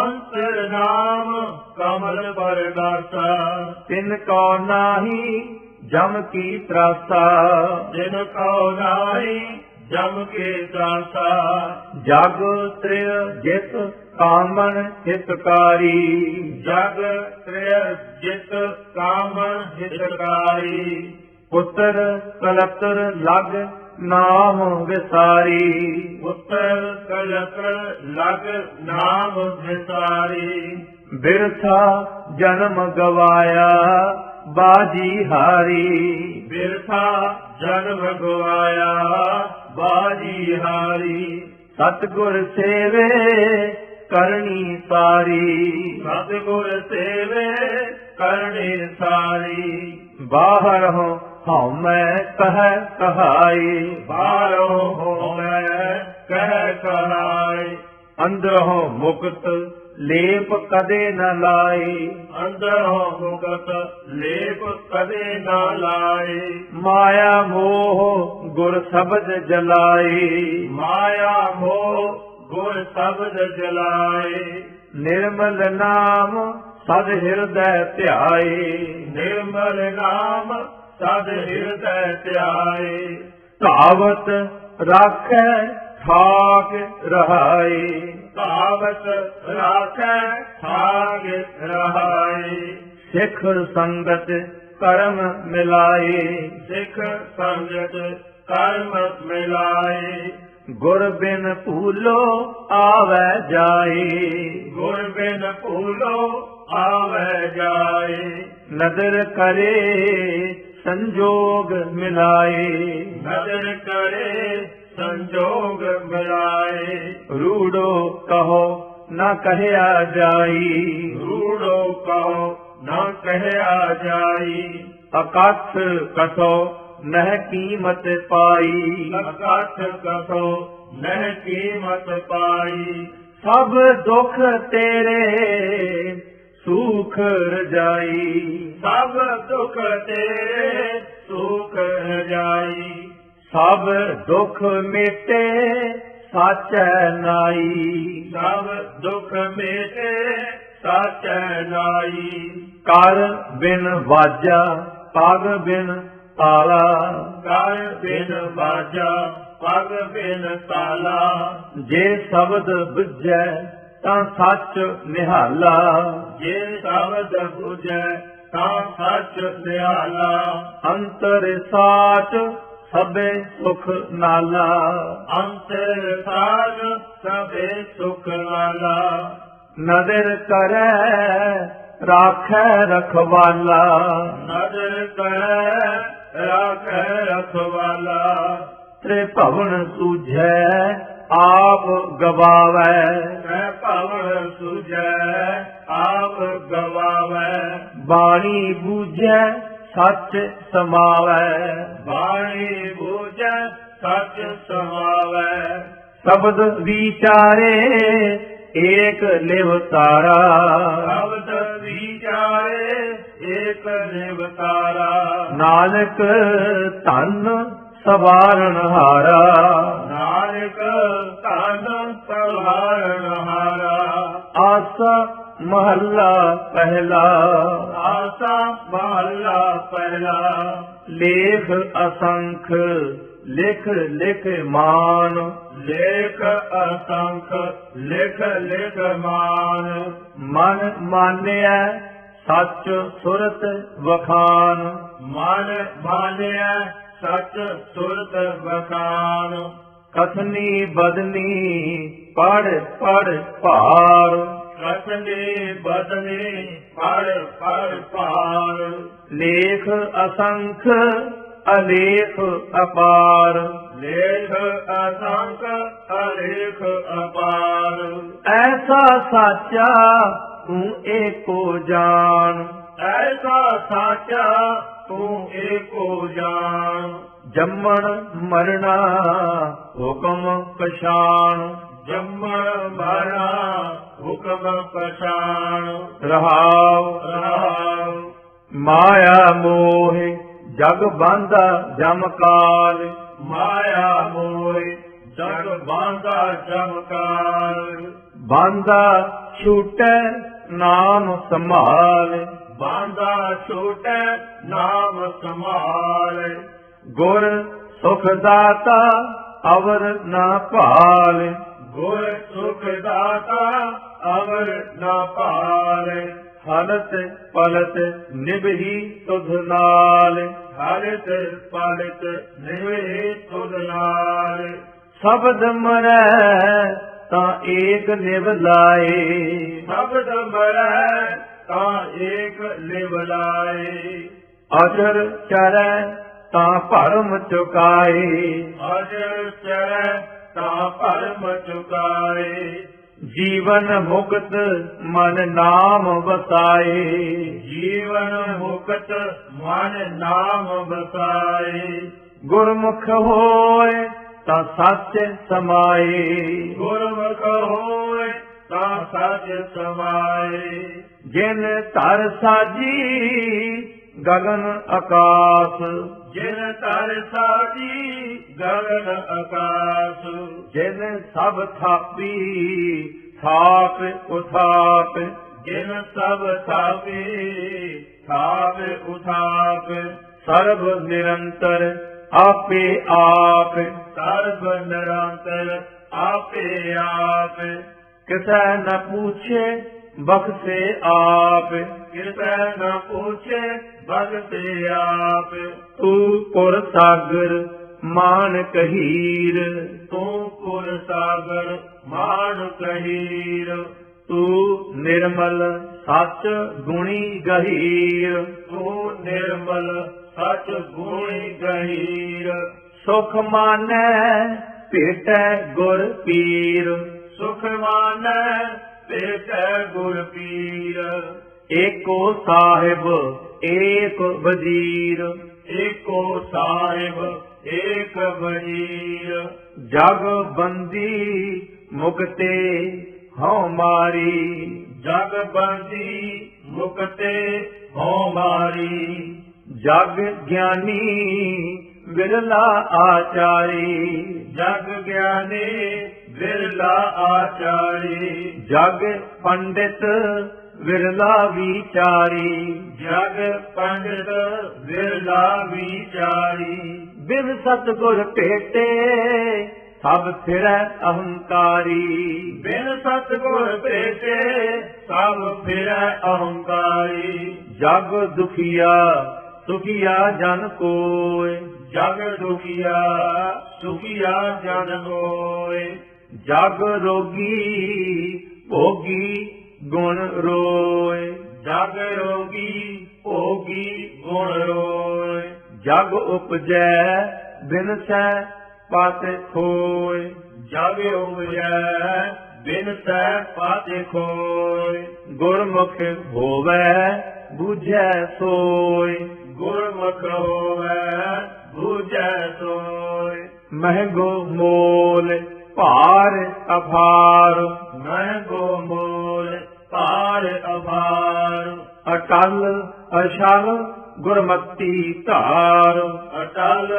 ਅੰਤਰ ਨਾਮ ਕਮਲ ਪਰਗਾਸਾ। ਤਿਨ ਕੋ ਨਾਹੀ ਜਮ ਕੀ ਤਰਾਸਾ। ਜਿਨ ਕਉ ਨਾਹੀ ਜਮ ਕੇ ਤਰਾਸਾ। ਜਗ ਤ੍ਰਿਯ ਜਿਤ ਕਾਮਨ ਹਿਤਕਾਰੀ। ਜਗ ਤ੍ਰਿਯ ਜਿਤ ਕਾਮਨ ਹਿਤਕਾਰੀ। ਪੁੱਤਰ ਕਲਤਰ ਲਗ ਨਾਮ ਵਿਸਾਰੀ। ਪੁੱਤਰ ਕਲਤਰ ਲਗ ਨਾਮ ਵਿਸਾਰੀ। ਬਿਰਥਾ ਜਨਮ ਗਵਾਇਆ ਬਾਜੀ ਹਾਰੀ। ਬਿਰਥਾ ਜਨਮ ਗਵਾਇਆ ਬਾਜੀ ਹਾਰੀ। ਸਤਿਗੁਰ ਸੇਵੇ ਕਰਨੀ ਸਾਰੀ। ਸਤਿਗੁਰ ਸੇਵੇ ਕਰਨੀ ਸਾਰੀ। ਬਾਹਰ ਹੋ ਹਉਮੈ ਕਹਿ ਕਹਾਈ। ਬਾਹਰੋਂ ਹੋਵੇ ਕਹਿ ਕਹਾਈ। ਅੰਦਰੋਂ ਮੁਕਤ ਲੇਪ ਕਦੇ ਨ ਲਾਈ। ਅੰਦਰੋਂ ਮੁਕਤ ਲੇਪ ਕਦੇ ਨਾ ਲਾਏ। ਮਾਇਆ ਮੋਹ ਗੁਰ ਸ਼ਬਦ ਜਲਾਈ। ਮਾਇਆ ਮੋਹ ਗੁਰ ਸ਼ਬਦ ਜਲਾਏ। ਨਿਰਮਲ ਨਾਮ ਸਦ ਹਿਰਦੈ ਧਿਆਏ। ਨਿਰਮਲ ਨਾਮ ਸਦ ਹਿਰਦੈ ਧਿਆਏ। ਧਾਵਤ ਰਾਖੈ ਠਾਕ ਰਹਾਈ। ਧਾਵਤ ਰਾਖੈ ਠਾਕ ਰਹਾਈ। ਸਿੱਖ ਸੰਗਤ ਕਰਮ ਮਿਲਾਏ। ਸਿੱਖ ਸੰਗਤ ਕਰਮ ਮਿਲਾਏ। ਗੁਰ ਬਿਨ ਭੂਲੋ ਆਵੈ ਜਾਏ। ਗੁਰ ਬਿਨ ਭੂਲੋ ਆਵੈ ਜਾਏ। ਨਦਰ ਕਰੇ ਸੰਜੋਗ ਮਿਲਾਏ। ਨਦਰ ਕਰੇ ਸੰਜੋਗ ਮਿਲਾਏ। ਰੂੜੋ ਕਹੋ ਨਾ ਕਹਿਆ ਜਾਈ। ਰੂੜੋ ਕਹੋ ਨਾ ਕਹਿਆ ਜਾਈ। ਅਕਥ ਕਥੋ ਨਹਿ ਕੀਮਤ ਪਾਈ। ਅਕਥ ਕਥੋ ਨਹਿ ਕੀਮਤ ਪਾਈ। ਸਭ ਦੁਖ ਤੇਰੇ ਸੁਖ ਰਜਾਈ। ਸਭ ਦੁਖ ਤੇਰੇ ਸੁਖ ਰਜਾਈ। ਸਭ ਦੁਖ ਮਿਟੇ ਸਾਚੈ ਨਾਈ। ਸਭ ਦੁਖ ਮੇਟੇ ਸਾਚੈ ਨਾਈ। ਕਰ ਬਿਨ ਵਾਜਾ ਪਗ ਬਿਨ ਤਾਲਾ, ਕਰ ਬਿਨ ਬਾਜਾ ਪਗ ਬਿਨ ਤਾਲਾ। ਜੇ ਸ਼ਬਦ ਬੁਝੈ ਤਾਂ ਸੱਚ ਨਿਹਾਲਾ, ਜੇ ਸ਼ਬਦ ਬੁਝੈ ਤਾਂ ਸੱਚ ਨਿਹਾਲਾ। ਅੰਤਰ ਸਾਚ ਸਭੇ ਸੁਖ ਨਾਲਾ, ਅੰਤਰ ਸਾਜ ਸਭੇ ਸੁਖ ਨਾਲਾ। ਨਦਰ ਕਰੈ ਰਾਖੈ ਰਖਵਾਲਾ, ਨਦਰ ਕਰੈ ਰਾਖੈ ਰਖਵਾਲਾ। ਤ੍ਰਿਭਵਨ ਸੂਝੈ ਆਪ ਗਵਾਵੈ, ਤ੍ਰੈ ਭਵਨ ਸੁਝੈ ਆਪ ਗਵਾਵੈ। ਬਾਣੀ ਬੂਝੈ ਸੱਚ ਸਮਾਵੈ, ਬਾਣੀ ਬੂਝੈ ਸੱਚ ਸਮਾਵੈ। ਸ਼ਬਦ ਵਿਚਾਰੇ ਏਕ ਲਿਵ ਤਾਰਾ, ਸ਼ਬਦ ਵਿਚਾਰੇ ਏਕ ਨਿਵਤਾਰਾ। ਨਾਨਕ ਧਨ ਸਵਾਰਨ ਹਾਰਾ, ਨਾਨਕ ਧਨ ਸਵਾਰਨ ਹਾਰਾ। ਆਸਾ ਮਹੱਲਾ ਪਹਿਲਾ, ਆਸਾ ਮਹੱਲਾ ਪਹਿਲਾ। ਲੇਖ ਅਸੰਖ ਲਿਖ ਲਿਖ ਮਾਨ, ਲੇਖ ਅਸੰਖ ਲਿਖ ਲਿਖ ਮਾਨ। ਮਨ ਮਾਨਿਆ ਸੱਚ ਸੁਰਤ ਵਖਾਨ, ਮਨ ਮਾਨਿਆ ਸੱਚ ਸੁਰਤ ਵਖਾਨ। ਕਥਨੀ ਬਦਨੀ ਪੜ ਪੜ ਭਾਰ, ਕਥਨੀ ਬਦਨੀ ਪੜ ਪੜ ਭਾਰ। ਲੇਖ ਅਸੰਖ ਅਲੇਖ ਅਪਾਰ, ਲੇਖ ਅਸੰਖ ਅਲੇਖ ਅਪਾਰ। ਐਸਾ ਸਾਚਾ ਤੂੰ ਏਕੋ ਜਾਣ, ਐਸਾ ਸਾਚਾ ਤੂੰ ਏਕੋ ਜਾਣ। ਜੰਮਣ ਮਰਣਾ ਹੁਕਮ ਪਛਾਣ, ਜੰਮਣ ਮਰਣਾ ਹੁਕਮ ਪਛਾਣ। ਰਹਾਉ ਰਹਾਉ ਮਾਇਆ ਮੋਹ ਜਗ ਬਾਂਧਾ ਜਮ ਕਾਲ, ਮਾਇਆ ਮੋਹਿ ਜਗ ਬਾਂਧਾ ਜਮਕਾਰ। ਬਾਂਧਾ ਛੂਟੈ ਨਾਮ ਸੰਭਾਲ, ਬਾਂਧਾ ਛੋਟੈ ਨਾਮ ਸੰਭਾਲ। ਗੁਰ ਸੁਖ ਦਾਤਾ ਅਵਰ ਨਾ ਭਾਲ, ਗੁਰ ਸੁਖ ਦਾਤਾ ਅਵਰ ਨਾ ਭਾਲ। ਹਲਤ ਪਲਤ ਨਿਭੀ ਤੁਧ ਨਾਲ, ਹਰਿਤ ਪਲਿਤ ਨਿਵੇ ਤੁਧ ਨਾਲ। ਸ਼ਬਦ ਮਰੈ ਤਾਂ ਏਕ ਨਿਵ ਲਾਏ, ਸ਼ਬਦ ਮਰੈ ਤਾਂ ਏਕ ਲਿਵ ਲਾਏ। ਅਜਰ ਚਰੈ ਤਾਂ ਭਰਮ ਚੁਕਾਏ, ਅਜਰ ਚਰੈ ਤਾਂ ਭਰਮ ਚੁਕਾਏ। ਜੀਵਨ ਮੁਕਤ ਮਨ ਨਾਮ ਵਸਾਏ, ਜੀਵਨ ਮੁਕਤ ਮਨ ਨਾਮ ਵਸਾਏ। ਗੁਰਮੁਖ ਹੋਏ ਤਾਂ ਸੱਚ ਸਮਾਏ, ਗੁਰਮੁਖ ਹੋਏ ਤਾਂ ਸੱਚ ਸਮਾਏ। ਜਿਨ ਧਰ ਸਾਜੀ ਗਗਨ ਆਕਾਸ, ਜਿਨ ਧਰ ਸਾਜੀ ਗਗਨ ਆਕਾਸ। ਜਿਨ ਸਭ ਥਾਪੀ ਥਾਪ ਉਥਾਪ, ਜਿਨ ਸਭ ਥਾਪੇ ਥਾਪ ਉਥਾਪ। ਸਰਬ ਨਿਰੰਤਰ ਆਪੇ ਆਪ, ਸਰਬ ਨਿਰੰਤਰ ਆਪੇ ਆਪ। ਕਿਸੈ ਨ ਪੂਛੇ ਬਖਸ਼ੇ ਆਪ, ਕਿਸੈ ਨ ਪੁੱਛੇ ਭਗਤੇ ਆਪ। ਤੂੰ ਪੁਰ ਸਾਗਰ ਮਾਨ ਕਹੀਰ, ਤੂੰ ਪੁਰ ਸਾਗਰ ਮਾਨ ਕਹੀਰ। ਤੂੰ ਨਿਰਮਲ ਸੱਚ ਗੁਣੀ ਗਹੀਰ, ਤੂੰ ਨਿਰਮਲ ਸਚ ਗੁਣੀ ਗਹੀਰ। ਸੁਖ ਮਾਨੈ ਭੇਟੈ ਗੁਰ ਪੀਰ, ਸੁਖ ਮਾਨੈ ਭੇਟੈ ਗੁਰ ਪੀਰ। ਏਕੋ ਸਾਹਿਬ ਏਕ ਵਜ਼ੀਰ, ਏਕੋ ਸਾਹਿਬ ਏਕ ਵਜ਼ੀਰ। ਜਗ ਬੰਦੀ ਮੁਕਤੇ ਹਉ ਮਾਰੀ, ਜਗ ਬੰਦੀ ਮੁਕਤੇ ਹਉ ਮਾਰੀ। ਜਗ ਗਿਆਨੀ ਵਿਰਲਾ ਆਚਾਰੀ, ਜਗ ਗਿਆਨੀ ਵਿਰਲਾ ਆਚਾਰੀ। ਜਗ ਪੰਡਿਤ ਵਿਰਲਾ ਵਿਚਾਰੀ। ਜਗ ਪੰਡਿਤ ਵਿਰਲਾ ਵਿਚਾਰੀ। ਬਿਨ ਸਤਿਗੁਰ ਭੇਟੇ ਸਭ ਫਿਰੈ ਅਹੰਕਾਰੀ। ਬਿਨ ਸਤਿਗੁਰ ਭੇਟੇ ਸਭ ਫਿਰੈ ਅਹੰਕਾਰੀ। ਜਗ ਦੁਖੀਆ ਸੁਖੀਆ ਜਨ ਕੋਇ। ਜਗ ਦੁਖੀਆ ਸੁਖੀਆ ਜਨ ਕੋਇ। ਜਗ ਰੋਗੀ ਭੋਗੀ ਗੁਣ ਰੋਇ। ਜਗ ਰੋਗੀ ਭੋਗੀ ਗੁਣ ਰੋਇ। ਜਗ ਉਪਜੈ ਬਿਨਸੈ ਪਾਤੇ ਖੋਇ। ਜਗ ਉਪਜੈ ਬਿਨਸੈ ਪਾਤੇ ਖੋਇ। ਗੁਰਮੁਖ ਹੋਵੈ ਬੁਝੈ ਸੋਇ। ਗੁਰਮੁਖ ਹੋਵੈ ਬੁਝੈ ਸੋਇ। ਮਹਿੰਗੋ ਮੋਲ ਭਾਰ ਅਭਾਰ। ਮਹਿੰਗੋ ਮੋਲ ਭਾਰ ਅਭਾਰ। ਅਟਲ ਅਛਲ ਗੁਰਮਤੀ ਧਾਰ। ਅਟਲ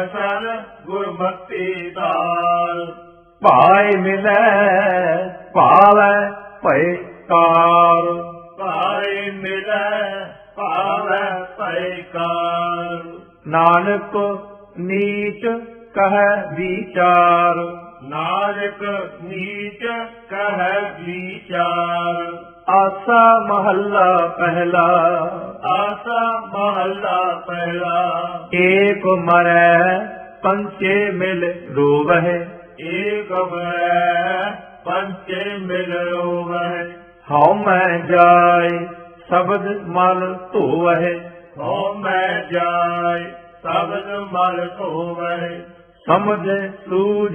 ਅਚਲ ਗੁਰਮਤਿ ਧਾਰ। ਭਾਇ ਮਿਲੈ ਭਾਵੈ ਭੈ ਕਾਰ। ਭਾਇ ਮਿਲੈ ਭਾਵੈ ਭੈ ਕਾਰ। ਨਾਨਕ ਨੀਚ ਕਹਿ ਵਿਚਾਰ। ਨਾਨਕ ਨੀਚ ਕਹਿ ਵਿਚਾਰ। ਆਸਾ ਮਹੱਲਾ ਪਹਿਲਾ। ਆਸਾ ਮਹੱਲਾ ਪਹਿਲਾ। ਏਕ ਮਰੈ ਪੰਚੇ ਮਿਲ ਰੋਵਹਿ। ਏਕ ਮਰੈ ਪੰਚੇ ਮਿਲ ਰੋਵਹਿ। ਹਉ ਮੈਂ ਜਾਇ ਸ਼ਬਦ ਮਲ ਧੋਵਹਿ। ਹਉ ਮੈਂ ਜਾਇ ਸ਼ਬਦ ਮਲ ਧੋਵਹਿ। ਸਮਝ ਸੂਝ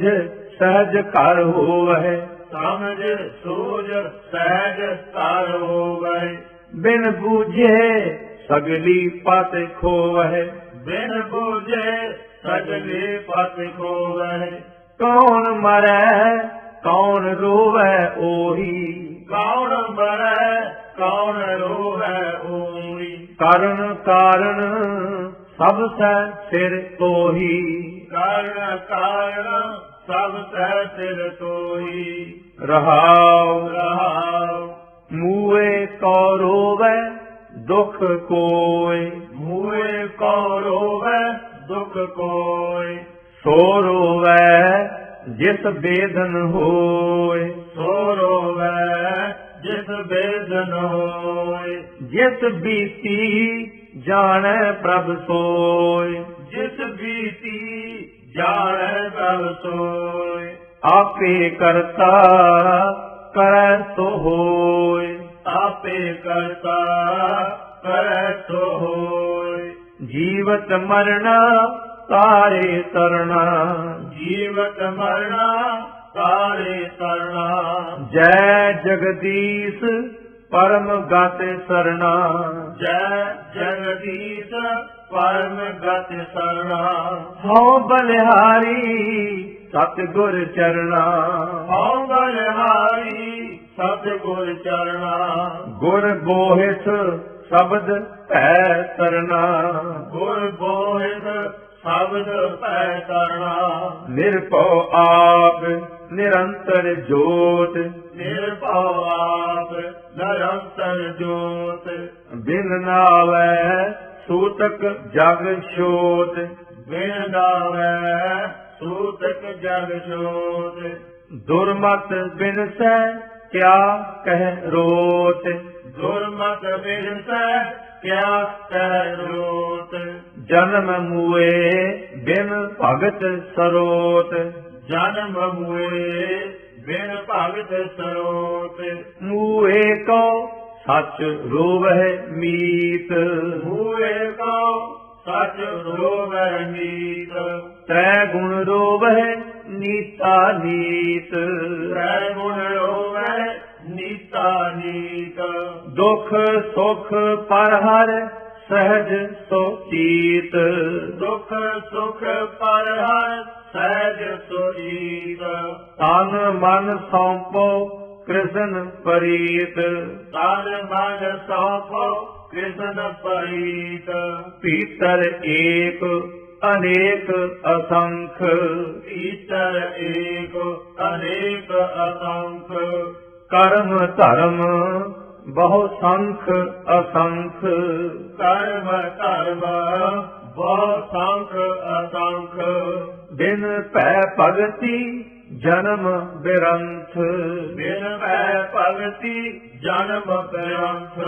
ਸਹਿਜ ਘਰ ਹੋਵਹਿ। ਸਮਝ ਸੂਝ ਸਹਿਜ ਘਰ ਹੋਵਹਿ। ਬਿਨ ਬੂਝੇ ਸਗਲੀ ਪਤ ਖੋਵਹਿ। ਬਿਨ ਬੂਝੇ ਸਗਲੇ ਪਤ ਖੋਵਹਿ। ਕੌਣ ਮਰੈ ਕੌਣ ਰੋਵੈ ਉਹੀ। ਕੌਣ ਮਰੈ ਕੌਣ ਰੋਵੈ ਓਈ। ਕਰਨ ਕਾਰਨ ਸਭ ਸੈ ਸਿਰ ਤੋਹੀ। ਕਾਰਨ ਕਾਰਨ ਸਭ ਸਹਿ ਸਿਰ ਤੋਈ। ਰਹਾਉ ਰਹਾਉ। ਮੂਏ ਕੋ ਰੋਵੈ ਦੁਖ ਕੋਇ। ਮੂਏ ਕੋ ਰੋਵੈ ਦੁਖ ਕੋਇ। ਸੋ ਰੋਵੈ ਜਿਸ ਬੇਦਨ ਹੋਇ। ਸੋ ਰੋਵੈ ਜਿਸ ਬੇਦਨ ਹੋਇ। ਜਿਸ ਬੀਤੀ ਜਾਣੈ ਪ੍ਰਭ ਸੋਇ। ਜਿਸ ਬੀਤੀ ਜਾਣੈ ਪ੍ਰਭ ਸੋਇ। ਆਪੇ ਕਰਤਾ ਕਰੈ ਸੋ ਹੋਇ। ਆਪੇ ਕਰਤਾ ਕਰੈ ਸੋ ਹੋਇ। ਜੀਵਤ ਮਰਣਾ ਤਾਰੇ ਤਰਣਾ। ਜੀਵਤ ਮਰਣਾ ਤਾਰੇ ਤਰਣਾ। ਜੈ ਜਗਦੀਸ਼ ਪਰਮ ਗਤ ਸਰਣਾ। ਜੈ ਜਗਦੀਸ਼ ਪਰਮ ਗਤ ਸਰਣਾ। ਹਉ ਬਲਿਹਾਰੀ ਸਤਿਗੁਰ ਚਰਣਾ। ਹਉ ਬਲਿਹਾਰੀ ਸਤਿਗੁਰ ਚਰਣਾ। ਗੁਰ ਗੋਹਿਤ ਸ਼ਬਦ ਭੈ ਤਰਣਾ। ਗੁਰ ਗੋਹਿਤ ਸ਼ਬਦ ਭੈ ਤਰਣਾ। ਨਿਰਭਉ ਆਪ ਨਿਰੰਤਰ ਜੋਤ। ਨਿਰਭਉ ਆਪ ਨਿਰੰਤਰ ਜੋਤ। ਬਿਨ ਨਾਵੈ ਸੂਤਕ ਜਗ ਛੋਟ। ਬਿਨ ਨਾਵੈ ਸੂਤਕ ਜਗ ਛੋਟ। ਦੁਰਮਤ ਬਿਨਸੈ ਕਿਆ ਕਹਿ ਰੋਤ। ਦੁਰਮਤ ਬਿਨਸੈ ਕਿਆ ਕਹਿ ਰੋਤ। ਜਨਮ ਮੂਏ ਬਿਨ ਭਗਤ ਸਰੋਤ। ਜਨਮ ਮੂਏ ਬਿਨ ਭਗਤ ਸਰੋਤ। ਮੂਏ ਕੋ ਸੱਚ ਰੋਵਹਿ ਮੀਤ। ਮੂਏ ਕੋ ਸਚ ਰੋਵੈ ਨੀਤ। ਤ੍ਰੈ ਗੁਣ ਰੋਵਹਿ ਨੀਤਾ ਨੀਤ। ਤ੍ਰੈ ਗੁਣ ਰੋਵੈ ਨੀਤਾ ਨੀਤ। ਦੁਖ ਸੁਖ ਪਰ ਹਰ ਸਹਿਜ ਸੋ ਚੀਤ। ਦੁਖ ਸੁਖ ਪਰ ਹਰਿ ਸਹਿਜ ਸੁਜੀਤ। ਤਨ ਮਨ ਸੌਂਪੋ ਕ੍ਰਿਸ਼ਨ ਪ੍ਰੀਤ। ਤਨ ਮਨ ਸੌਂਪੋ ਕ੍ਰਿਸ਼ਨ ਪ੍ਰੀਤ। ਭੀਤਰ ਏਕ ਅਨੇਕ ਅਸੰਖ। ਈਸ਼ਰ ਏਕ ਅਨੇਕ ਅਸੰਖ। ਕਰਮ ਧਰਮ ਬਹੁ ਸੰਖ ਅਸੰਖ। ਕਰਮ ਧਰਮ ਬਹੁ ਸੰਖ ਅਸੰਖ। ਬਿਨ ਭੈ ਭਗਤੀ ਜਨਮ ਬਿਰੰਥ। ਬਿਨ ਭੈ ਭਗਤੀ ਜਨਮ ਬਿਰੰਥ।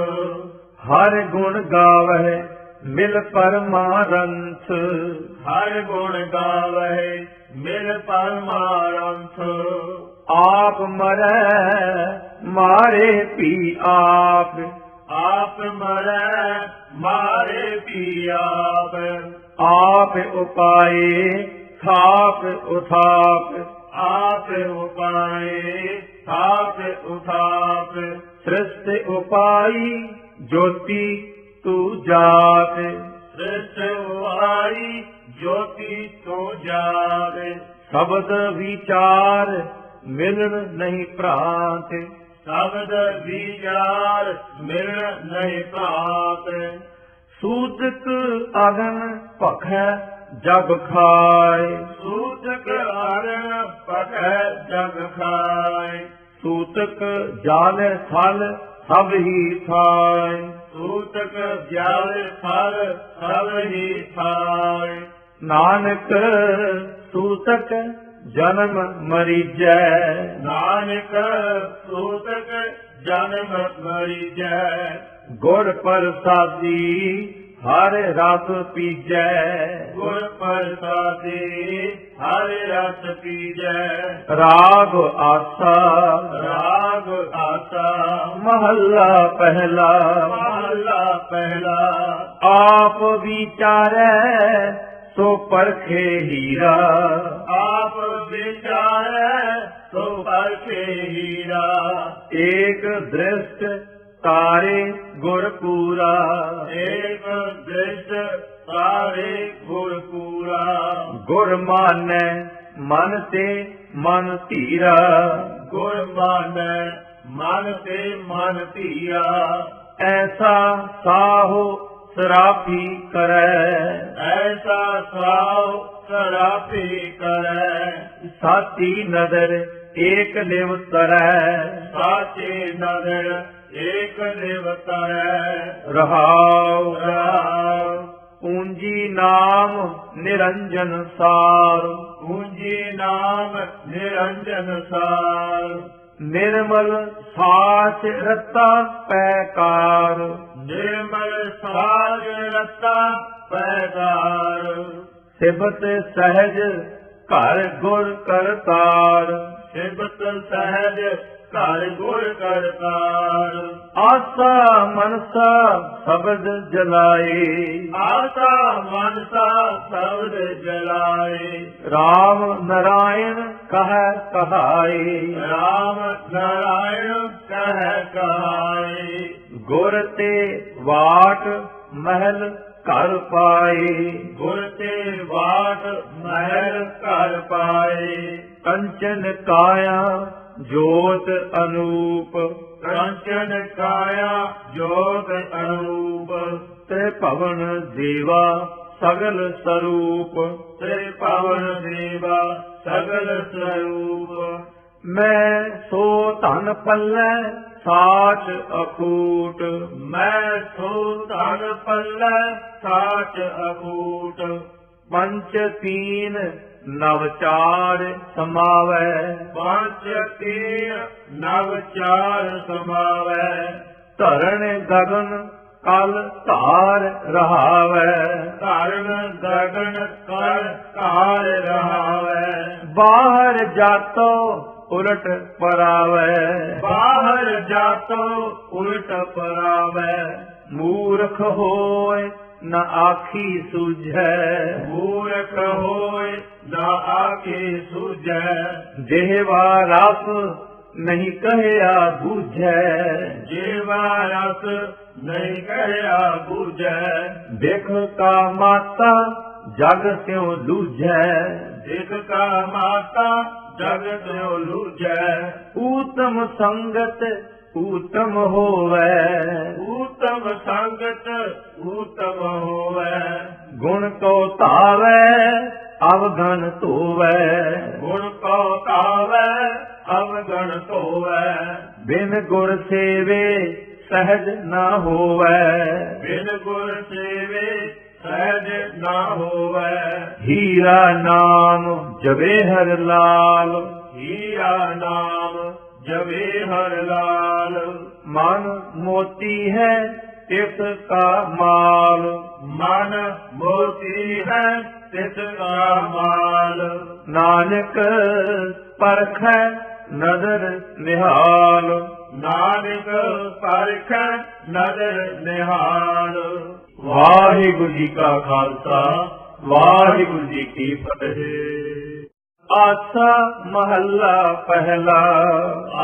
ਹਰ ਗੁਣ ਗਾਵਹਿ ਮਿਲ ਪਰਮਾਰੰਥ। ਹਰ ਗੁਣ ਗਾਵਹਿ ਮਿਲ ਪਰਮਾਰੰਥ। ਆਪ ਮਰੈ ਮਾਰੇ ਭੀ ਆਪ। ਆਪ ਮਰੈ ਮਾਰੇ ਭੀ ਆਪ। ਆਪ ਉਪਾਏ ਥਾਪ ਉਥਾਪ। ਆਪ ਉਪਾਏ ਥਾਪ ਉਥਾਪ। ਸ੍ਰਿਸ਼ਟ ਉਪਾਈ ਜੋਤੀ ਤੂ ਜਾਤ। ਸ੍ਰਿਸ਼ਟ ਉਪਾਈ ਜੋਤੀ ਤੂੰ ਜਾਵੇ। ਸ਼ਬਦ ਵਿਚਾਰ ਮਿਲਣ ਨਹੀਂ ਭ੍ਰਾਂਤ। ਸ਼ਬਦ ਵਿਚਾਰ ਮਿਲ ਨਹੀਂ ਭਾਤ। ਸੂਤਕ ਅਗਨ ਭਖੈ ਜਗ ਖਾਏ। ਸੂਤਕ ਅਰਨ ਪਕੈ ਜਗ ਖਾਏ। ਸੂਤਕ ਜਾਲ ਥਲ ਸਭ ਹੀ ਥਾਏ। ਸੂਤਕ ਜਲ ਫਲ ਸਭ ਹੀ ਖਾਏ। ਨਾਨਕ ਸੂਤਕ ਜਨਮ ਮਰੀਜੈ। ਨਾਨਕ ਸੂਤਕ ਜਨਮ ਮਰੀਜੈ। ਗੁਰ ਪ੍ਰਸਾਦੀ ਹਰ ਰਸ ਪੀਜੈ। ਗੁਰ ਪ੍ਰਸਾਦੀ ਹਰ ਰਸ ਪੀਜੈ। ਰਾਗ ਆਸਾ ਰਾਗ ਆਸਾ ਮਹੱਲਾ ਪਹਿਲਾ। ਮਹਲਾ ਪਹਿਲਾ। ਆਪ ਵਿਚਾਰੈ ਸੋ ਪਰਖੇ ਹੀਰਾ। ਆਪ ਵਿਚਾਰੈ ਸੋ ਪਰਖੇ ਹੀਰਾ। ਏਕ ਦ੍ਰਿਸ਼ਟ ਤਾਰੇ ਗੁਰ ਪੂਰਾ। ਏਕ ਦ੍ਰਿਸ਼ਟ ਸਾਰੇ ਗੁਰ ਪੂਰਾ। ਗੁਰ ਮਾਨੈ ਮਨ ਤੇ ਮਨ ਧੀਰਾ। ਗੁਰ ਮਾਨੈ ਮਨ ਤੇ ਮਨ ਧੀਰਾ। ਐਸਾ ਸਾਹੋ ਸਰਾਪੀ ਕਰੈ। ਐਸਾ ਸਾਉ ਸਰਾਪੀ ਕਰੈ। ਸਾਤੀ ਨਦਰ ਏਕ ਲਿਵ ਤਰੈ। ਸਾਚੇ ਨਦਰ ਏਕ ਨਿਵਤਰੈ। ਰਹਾਉ ਰਾਮ ਪੂੰਜੀ ਨਾਮ ਨਿਰੰਜਨ ਸਾਰ। ਪੂੰਜੀ ਨਾਮ ਨਿਰੰਜਨ ਸਾਰ। ਨਿਰਮਲ ਸਾਚ ਰਤਾ ਪੈਕਾਰ। ਨਿਰਮਲ ਸਾਜ ਰਤਾ ਪੈਦਾਰ। ਸਿਬਤ ਸਹਿਜ ਘਰ ਗੁਰ ਕਰਤਾਰ। ਸਿਬਤ ਸਹਿਜ ਘਰ ਗੁਰ ਕਰਤਾਰ। ਆਸਾ ਮਨਸਾ ਸ਼ਬਦ ਜਲਾਏ। ਆਸਾ ਮਨਸਾ ਸ਼ਬਦ ਜਲਾਏ। ਰਾਮ ਨਰਾਇਣ ਕਹੈ ਕਹਾਏ। ਰਾਮ ਨਾਰਾਇਣ ਕਹਿ ਕਹਾਏ। ਗੁਰ ਤੇ ਵਾਟ ਮਹਿਲ ਘਰ ਪਾਏ। ਗੁਰ ਤੇ ਵਾਟ ਮਹਿਲ ਘਰ ਪਾਏ। ਕੰਚਨ ਕਾਇਆ ਜੋਤ ਅਨੂਪ। ਕੰਚਨ ਕਾਇਆ ਜੋਤ ਅਨੂਪ। ਤੇ ਭਵਨ ਦੇਵਾ ਸਗਲ ਸਰੂਪ। ਤੇ ਪਵਨ ਦੇਵਾ ਸਗਲ ਸਰੂਪ। ਮੈਂ ਸੋ ਧਨ ਪੱਲੇ ਸਾਚ ਅਕੂਟ। ਮੈਂ ਸੋ ਧਨ ਪੱਲੇ ਸਾਚ ਅਕੂਟ। ਪੰਚ ਤੀਨ ਨਵ ਚਾਰ ਸਮਾਵੈ। ਪੰਜ ਤੀਰ ਨਵ ਚਾਰ ਸਮਾਵੈ। ਧਰਨ ਗਗਨ ਕਲ ਧਾਰ ਰਹਾਵੈ। ਧਰਨ ਗਗਨ ਕਰ ਕਾਰ ਰਹਾਵੈ। ਬਾਹਰ ਜਾਤੋ ਉਲਟ ਪਰਾਵੈ। ਬਾਹਰ ਜਾਤੋ ਉਲਟ ਪਰਾਵੈ। ਮੂਰਖ ਹੋਏ ਨ ਆਖੀ ਸੁਝੈ। ਮੂਰਖ ਹੋਏ ਨਾ ਆਖੇ ਸੂਝੈ। ਜਿਹਵਾ ਰਸ ਨਹੀਂ ਕਹਿਆ ਬੂਝੈ। ਜੀਵਾ ਰਸ ਨਹੀਂ ਕਹਿਆ ਬੂਝੈ। ਦੇਖ ਕਾ ਮਾਤਾ ਜਗ ਸਿਉ ਲੂਝੈ। ਜਿਤ ਕਾ ਮਾਤਾ ਜਗ ਤਿਉ ਲੂਝੈ। ਊਤਮ ਸੰਗਤ ਊਤਮ ਹੋਵੈ। ਊਤਮ ਸੰਗਤ ਊਤਮ ਹੋਵੈ। ਗੁਣ ਕੋ ਧਾਵੈ ਅਵਗਣ ਧੋਵੈ। ਗੁਣ ਕਉ ਧਾਵੈ ਅਵਗਣ ਧੋਵੈ। ਬਿਨ ਗੁਰ ਸੇਵੇ सहज न होवै। बिन गुर सेवे सहज ना होवै। हीरा नाम जबे हर लाल, हीरा नाम जबे हर लाल। मन मोती है तिसका माल, मन मोती है तिसका माल। नानक परखै नदर निहाल, नानक परख नदर निहाल। वाहिगुरु जी का खालसा, वाहिगुरु जी की फतेह। आसा महला पहला,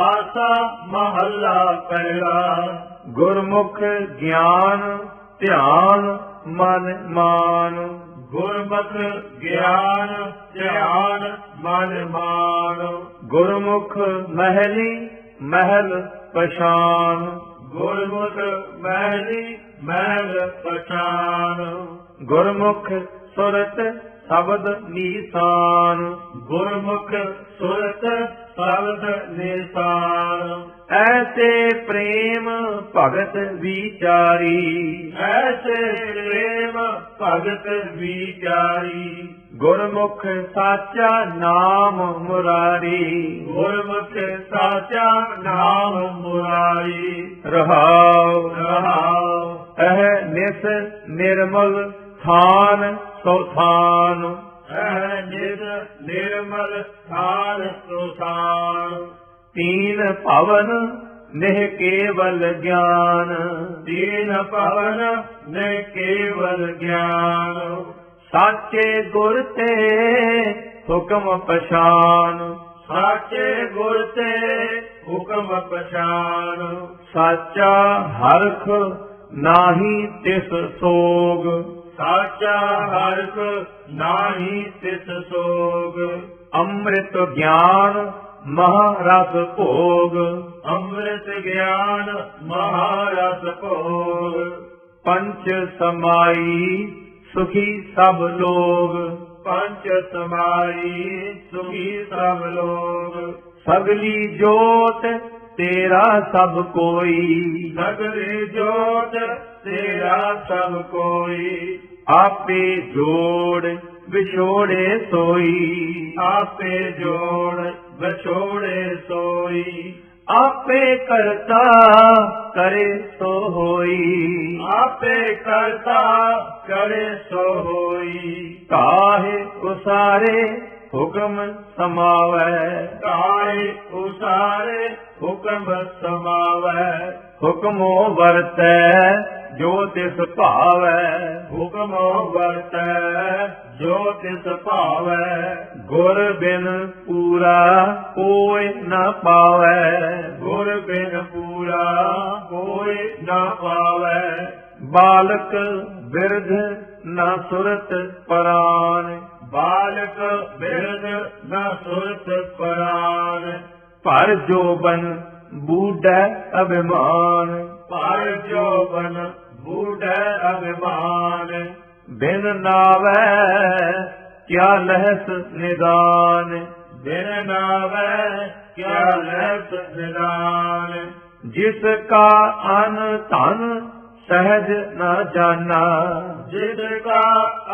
आसा महला पहला। गुरमुख ज्ञान ध्यान मन मान, गुरमुख ज्ञान ध्यान मन मान। गुरमुख महली महल पछान, गुरमुख महली महल पछान। गुरमुख सुरत शब्द निशान, गुरमुख सुरत शब्द निशान। ऐसे प्रेम भगत विचारी, ऐसे प्रेम भगत विचारी। गुरमुख साचा नाम मुरारी, गुरमुख साचा नाम मुरारी। रहाओ रहाओ अह निस निर्मल थान सौथान, निज निर्मल स्थान सुथान। तीन पवन निह केवल ज्ञान, तीन पवन ने केवल ज्ञान। साचे गुर ते हुक्म पछान, साचे गुर ते हुक्म पछान। साचा हरख नाही तिस सोग, साचा हरख नाही तिस सोग। अमृत ज्ञान महारस भोग, अमृत ज्ञान महारस भोग। पंच समाई सुखी सब लोग, पंच समाई सुखी सब लोग। सगली जोत तेरा सब कोई, सगली जोत तेरा सब कोई। आपे जोड़ विछोड़े सोई, आपे जोड़ बछोड़े सोई। आपे करता करे सो होई, आपे करता करे सो होई। काहे उसारे हुक्म समावै, काहे उसारे हुक्म समावै। हुक्मो वरतै जो तिस भावै, हुक्मो वरतै जो तिस भावै। गुर बिन पूरा कोई न पावै, गुर बिन पूरा कोई न पावै। बालक बिरध न सुरत परान, बालक बिरध न सुरत परान। पर जोबन बूढ़ अभिमान, पर जोबन बूढ़ अभिमान। बिन नावै क्या लहस निदान, बिन नावै क्या लहस निदान। जिसका अन धन सहज न जाना, जिसका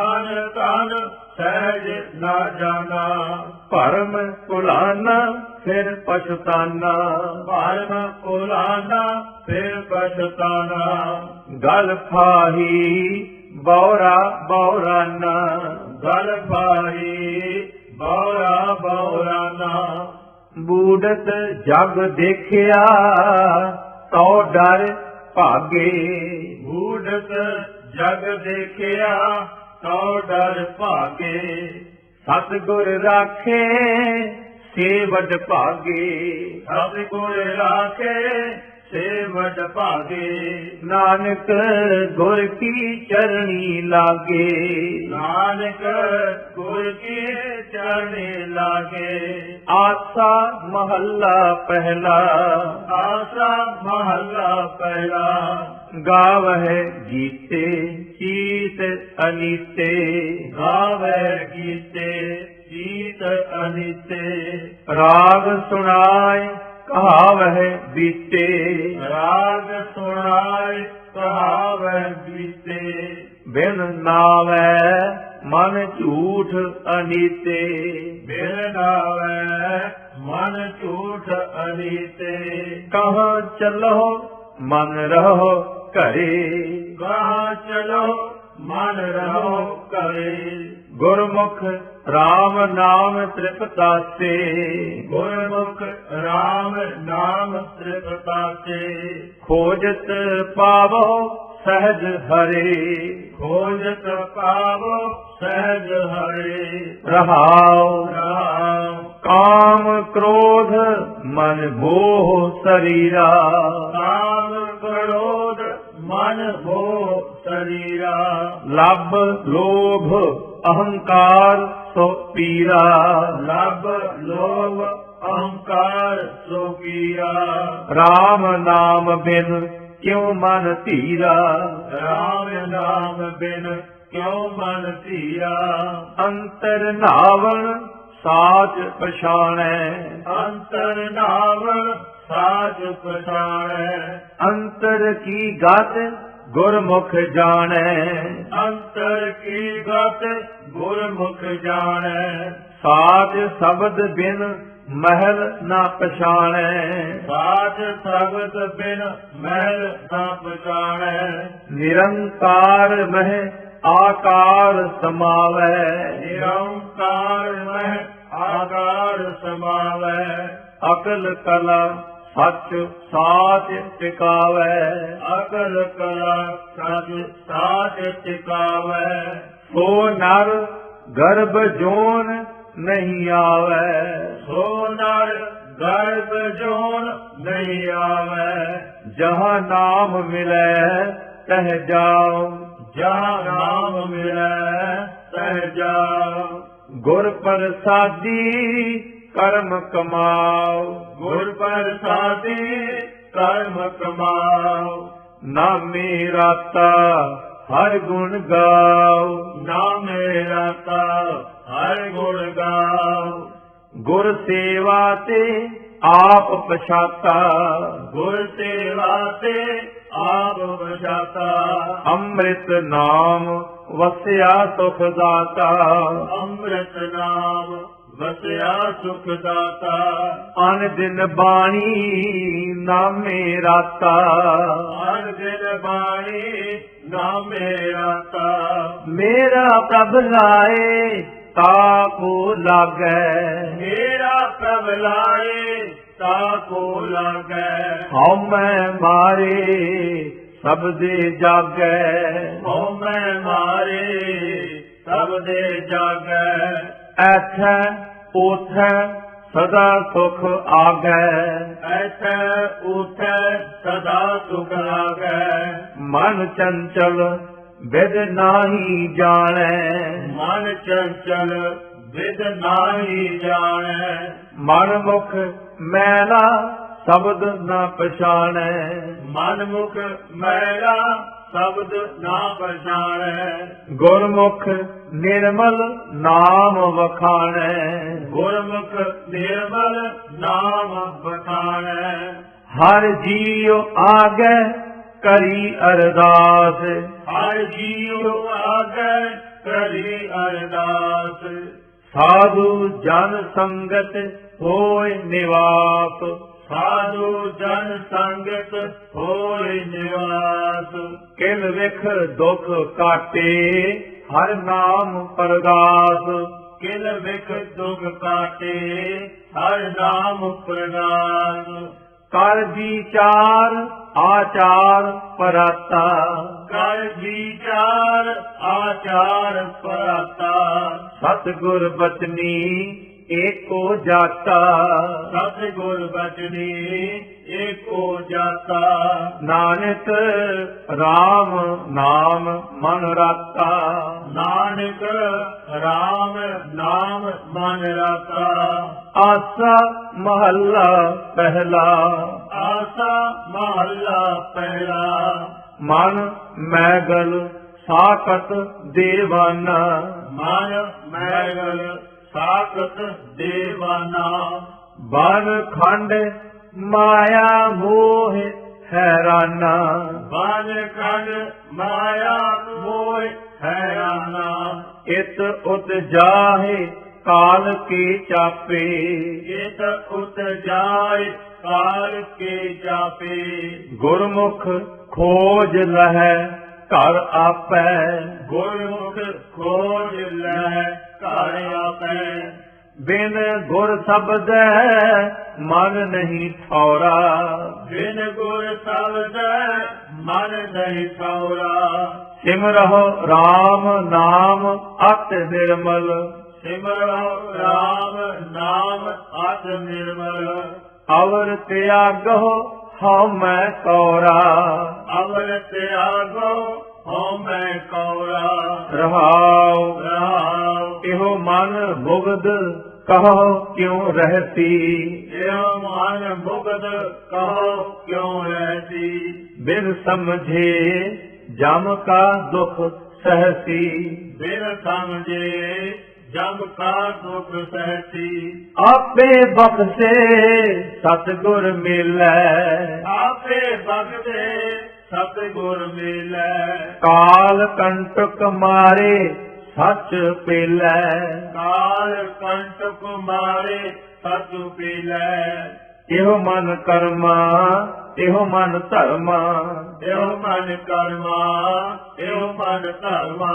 अन तन सहज न जाना। भरम कुलाना फिर पछताना, भरम कुलाना फिर पछताना। गल फाही बौरा बौराना, गल भाई बौरा बौराना। बूढ़त जग देखिया तो डर भागे, बूढ़त जग देखिया तो डर भागे। सतगुर राखे सेवट भागे, सतगुर राखे सेवट भागे। नानक गुर की चरणी लागे, नानक गुर की चरणी लागे। आसा महला पहला, आसा महला पहला। गावै गीते चीत अनीते, गावे गीते चीत अनिते। राग सुनाय ਕਹਾਵਹਿ ਬੀਤੇ। ਰਾਗ ਸੁਣਾਏ ਕਹਾਵੈ ਬੀਤੇ। ਬਿਨ ਨਾਵੈ ਮਨ ਝੂਠ ਅਨੀਤੇ। ਬਿਨ ਨਾਵੈ ਮਨ ਝੂਠ ਅਨੀਤੇ। ਕਹਾਂ ਚਲੋ ਮਨ ਰਹੋ ਘਰੇ। ਕਹਾਂ ਚਲੋ ਮਨ ਰਹੋ ਘਰੇ। ਗੁਰਮੁਖ RAM ਨਾਮ ਤ੍ਰਿਪਤਾਸੇ। ਗੁਰਮੁਖ RAM ਨਾਮ ਤ੍ਰਿਪਤਾਸੇ। ਖੋਜਤ ਪਾਵੋ ਸਹਿਜ ਹਰੇ। ਖੋਜਤ ਪਾਵੋ ਸਹਿਜ ਹਰੇ। ਰਹਾਉ ਰਾਮ ਕਾਮ ਕ੍ਰੋਧ ਮਨ ਮੋਹ ਸਰੀਰਾ। ਕਾਮ ਕ੍ਰੋਧ ਮਨ ਮੋਹ ਸਰੀਰਾ। ਲੱਭ ਲੋਭ ਅਹੰਕਾਰ ਸੋ ਪੀਰਾ। ਲੱਭ ਲੋਭ ਅਹੰਕਾਰ ਸੋ ਕੀਆ। RAM ਨਾਮ ਬਿਨ ਕਿਉ ਮਨ ਧੀਰਾ। ਰਾਮ ਨਾਮ ਬਿਨ ਕਿਉ ਮਨ ਧੀਰਾ। ਅੰਤਰ ਨਾਵਣ ਸਾਚ ਪਛਾਣੈ। ਅੰਤਰ ਨਾਵਣ ਸਾਚ ਪਛਾਣੈ। ਅੰਤਰ ਕੀ ਗਤ ਗੁਰਮੁਖ ਜਾਣੈ। ਅੰਤਰ ਕੀ ਗਤ ਗੁਰਮੁਖ ਜਾਣੈ। ਸਾਚ ਸ਼ਬਦ ਬਿਨ ਮਹਿਲ ਨਾ ਪਛਾਣੈ। ਸਾਚ ਸ਼ਬਦ ਬਿਨ ਮਹਿਲ ਨਾ ਪਛਾਣੈ। ਨਿਰੰਕਾਰ ਮਹਿ ਆਕਾਰ ਸਮਾਵੈ। ਨਿਰੰਕਾਰ ਮਹਿ ਆਕਾਰ ਸਮਾਵੈ। ਅਕਲ ਕਲਾ ਸੱਚ ਸਾਚ ਟਿਕਾਵੈ। ਅਕਲ ਕਲਾ ਸਚ ਸਾਚ ਟਿਕਾਵੈ। ਸੋ ਨਰ ਗਰਭ ਜੋਨ ਨਹੀਂ ਆਵੈ। ਸੋ ਨਰ ਗਰਭ ਜੋਨ ਨਹੀਂ ਆਵੈ। ਜਹਾਂ ਨਾਮ ਮਿਲੈ ਤਹ ਜਾਉ। ਜਹਾਂ ਨਾਮ ਮਿਲੈ ਤਹਿ ਜਾਉ। ਗੁਰ ਪ੍ਰਸਾਦੀ ਕਰਮ ਕਮਾਉ। ਗੁਰ ਪ੍ਰਸਾਦੀ ਕਰਮ ਕਮਾਉ। ਨਾਮੇ ਰਾਤਾ ਹਰ ਗੁਣ ਗਾਉ। ਨਾਮੇ ਰਾਤਾ ਹਰਿ ਗੁਣ ਗਾਉ। ਗੁਰ ਸੇਵਾ ਤੇ ਆਪ ਪਛਾਤਾ। ਗੁਰ ਸੇਵਾ ਤੇ ਆਪ ਪਛਾਤਾ। ਅੰਮ੍ਰਿਤ ਨਾਮ ਵਸਿਆ ਸੁਖ ਦਾਤਾ। ਅੰਮ੍ਰਿਤ ਨਾਮ ਵਸਿਆ ਸੁਖ ਦਾਤਾ। ਅਨ ਦਿਨ ਬਾਣੀ ਨਾਮੇ ਰਾਤਾ। ਹਰ ਦਿਨ ਬਾਣੀ ਨਾਮੇ ਰਾਤਾ। ਮੇਰਾ ਪ੍ਰਭ ਲਾਏ ਤਾ ਕੋ ਲਾਗੈ। ਮੇਰਾ ਪ੍ਰਭ ਲਾਏ ਤਾ ਕੋ ਲਾਗੈ। ਹਉ ਮੈਂ ਮਾਰੇ ਸਭ ਦੇ ਜਾਗੈ। ਹਉ ਮੈਂ ਮਾਰੇ ਸਭ ਦੇ ਜਾਗੈ। ਐਥੈ ਓਥੈ ਸਦਾ ਸੁਖ ਆਗੈ। ਐਥੈ ਊਥੈ ਸਦਾ ਸੁਖ ਲਾਗੈ। ਮਨ ਚੰਚਲ ਵਿਦ ਨਾਹੀ ਜਾਣੈ। ਮਨ ਚੰਚਲ ਵਿਦ ਨਾਹੀ ਜਾਣੈ। ਮਨ ਮੁਖ ਮੈਲਾ ਸ਼ਬਦ ਨਾ ਪਛਾਣੈ। ਮਨ ਮੁਖ ਮੈਲਾ ਸ਼ਬਦ ਨਾ ਪਛਾਣੈ। ਗੁਰਮੁਖ ਨਿਰਮਲ ਨਾਮ ਵਖਾਣੈ। ਗੁਰਮੁਖ ਨਿਰਮਲ ਨਾਮ ਬਖਾਣੈ। ਹਰ ਜੀਉ ਆਗੈ ਕਰੀ ਅਰਦਾਸ। ਹਰ ਜੀਉ ਆਗੈ ਕਰੀ ਅਰਦਾਸ। ਸਾਧੂ ਜਨ ਸੰਗਤ ਹੋਇ ਨਿਵਾਸ। ਸਾਧੂ ਜਨ ਸੰਗਤ ਹੋਇ ਨਿਵਾਸ। ਕਿਲ ਵਿਖ ਦੁਖ ਕਾਟੇ ਹਰ ਨਾਮ ਪਰਗਾਸ। ਕਿਲ ਵਿਖ ਦੁਖ ਕਾਟੇ ਹਰ ਨਾਮ ਪ੍ਰਗਾਸ। ਕਰ ਵਿਚਾਰ ਆਚਾਰ ਪਰਾਤਾ। ਕਰ ਵਿਚਾਰ ਆਚਾਰ ਪਰਾਤਾ। ਸਤਿਗੁਰ ਬਚਨੀ ਏਕੋ ਜਾਤਾ। ਸਤਿਗੁਰ ਬਚਨੀ ਏਕੋ ਜਾਤਾ। ਨਾਨਕ RAM ਨਾਮ ਮਨ ਰਾਤਾ। ਨਾਨਕ RAM ਨਾਮ ਮਨ ਰਾਤਾ। ਆਸਾ ਮਹੱਲਾ ਪਹਿਲਾ। ਆਸਾ ਮਹੱਲਾ ਪਹਿਲਾ। ਮਨ ਮੈਗਲ ਸਾਕਤ ਦੇਵਾਨਾ। ਮਨ ਮੈਗਲ ਸਾਕਤ ਦੇਵਾਨਾ। ਬਨ ਖੰਡ ਮਾਇਆ ਮੋਹ ਹੈਰਾਨਾ। ਬਨ ਖੰਡ ਮਾਇਆ ਮੋਹ ਹੈਰਾਨਾ। ਇਤ ਉਤ ਜਾਹੇ ਕਾਲ ਕੇ ਚਾਪੇ। ਇਤ ਉਤ ਜਾਏ ਕਾਲ ਕੇ ਜਾਪੇ। ਗੁਰਮੁਖ ਖੋਜ ਲਹੈ ਘਰ ਆਪੈ। ਗੁਰਮੁਖ ਖੋਜ ਲੈ ਘਰ ਆਪੈ। ਬਿਨ ਗੁਰ ਸਬਦੈ ਮਨ ਨਹੀਂ ਠੌਰਾ। ਬਿਨ ਗੁਰ ਸਬਦੈ ਮਨ ਨਹੀਂ ਠੌਰਾ। ਸਿਮਰਹੁ RAM ਨਾਮ ਅਤ ਨਿਰਮਲ। ਸਿਮਰਹੁ ਰਾਮ ਨਾਮ ਅਤ ਨਿਰਮਲ। ਅਵਰ ਤਿਆਗਹੁ ਹਉ ਮੈਂ ਕੌਰਾ। ਅਵਰ ਤਿਆਗੋ ਹਉ ਮੈਂ ਕੌਰਾ। ਰਹਾਉ ਰਹਾਉ ਇਹੋ ਮਨ ਮੁਗਧ ਕਹੋ ਕਿਉ ਰਹਤੀ। ਇਹੋ ਮਨ ਮੁਗਧ ਕਹੋ ਕਿਉ ਰਹਤੀ। ਬਿਨ ਸਮਝੇ ਜਮ ਕਾ ਦੁਖ ਸਹਸੀ। ਬਿਨ ਸਮਝੇ ਜਮ ਕਾ ਦੁਖ ਸਹਤੀ। ਆਪੇ ਬਖਸ਼ੇ ਸਤਿਗੁਰ ਮਿਲੈ। ਆਪੇ ਬਖਸ਼ੇ ਸਤਿਗੁਰ ਮਿਲੈ। ਕਾਲ ਕੰਟਕ ਮਾਰੇ ਸੱਚ ਪੇਲੈ। ਕਾਲ ਕੰਟਕ ਮਾਰੇ ਸਚ ਪੀਲੈ। ਇਹੋ ਮਨ ਕਰਮਾ ਇਹੋ ਮਨ ਧਰਮਾ। ਇਹੋ ਮਨ ਕਰਮਾ ਇਹੋ ਮਨ ਧਰਮਾ।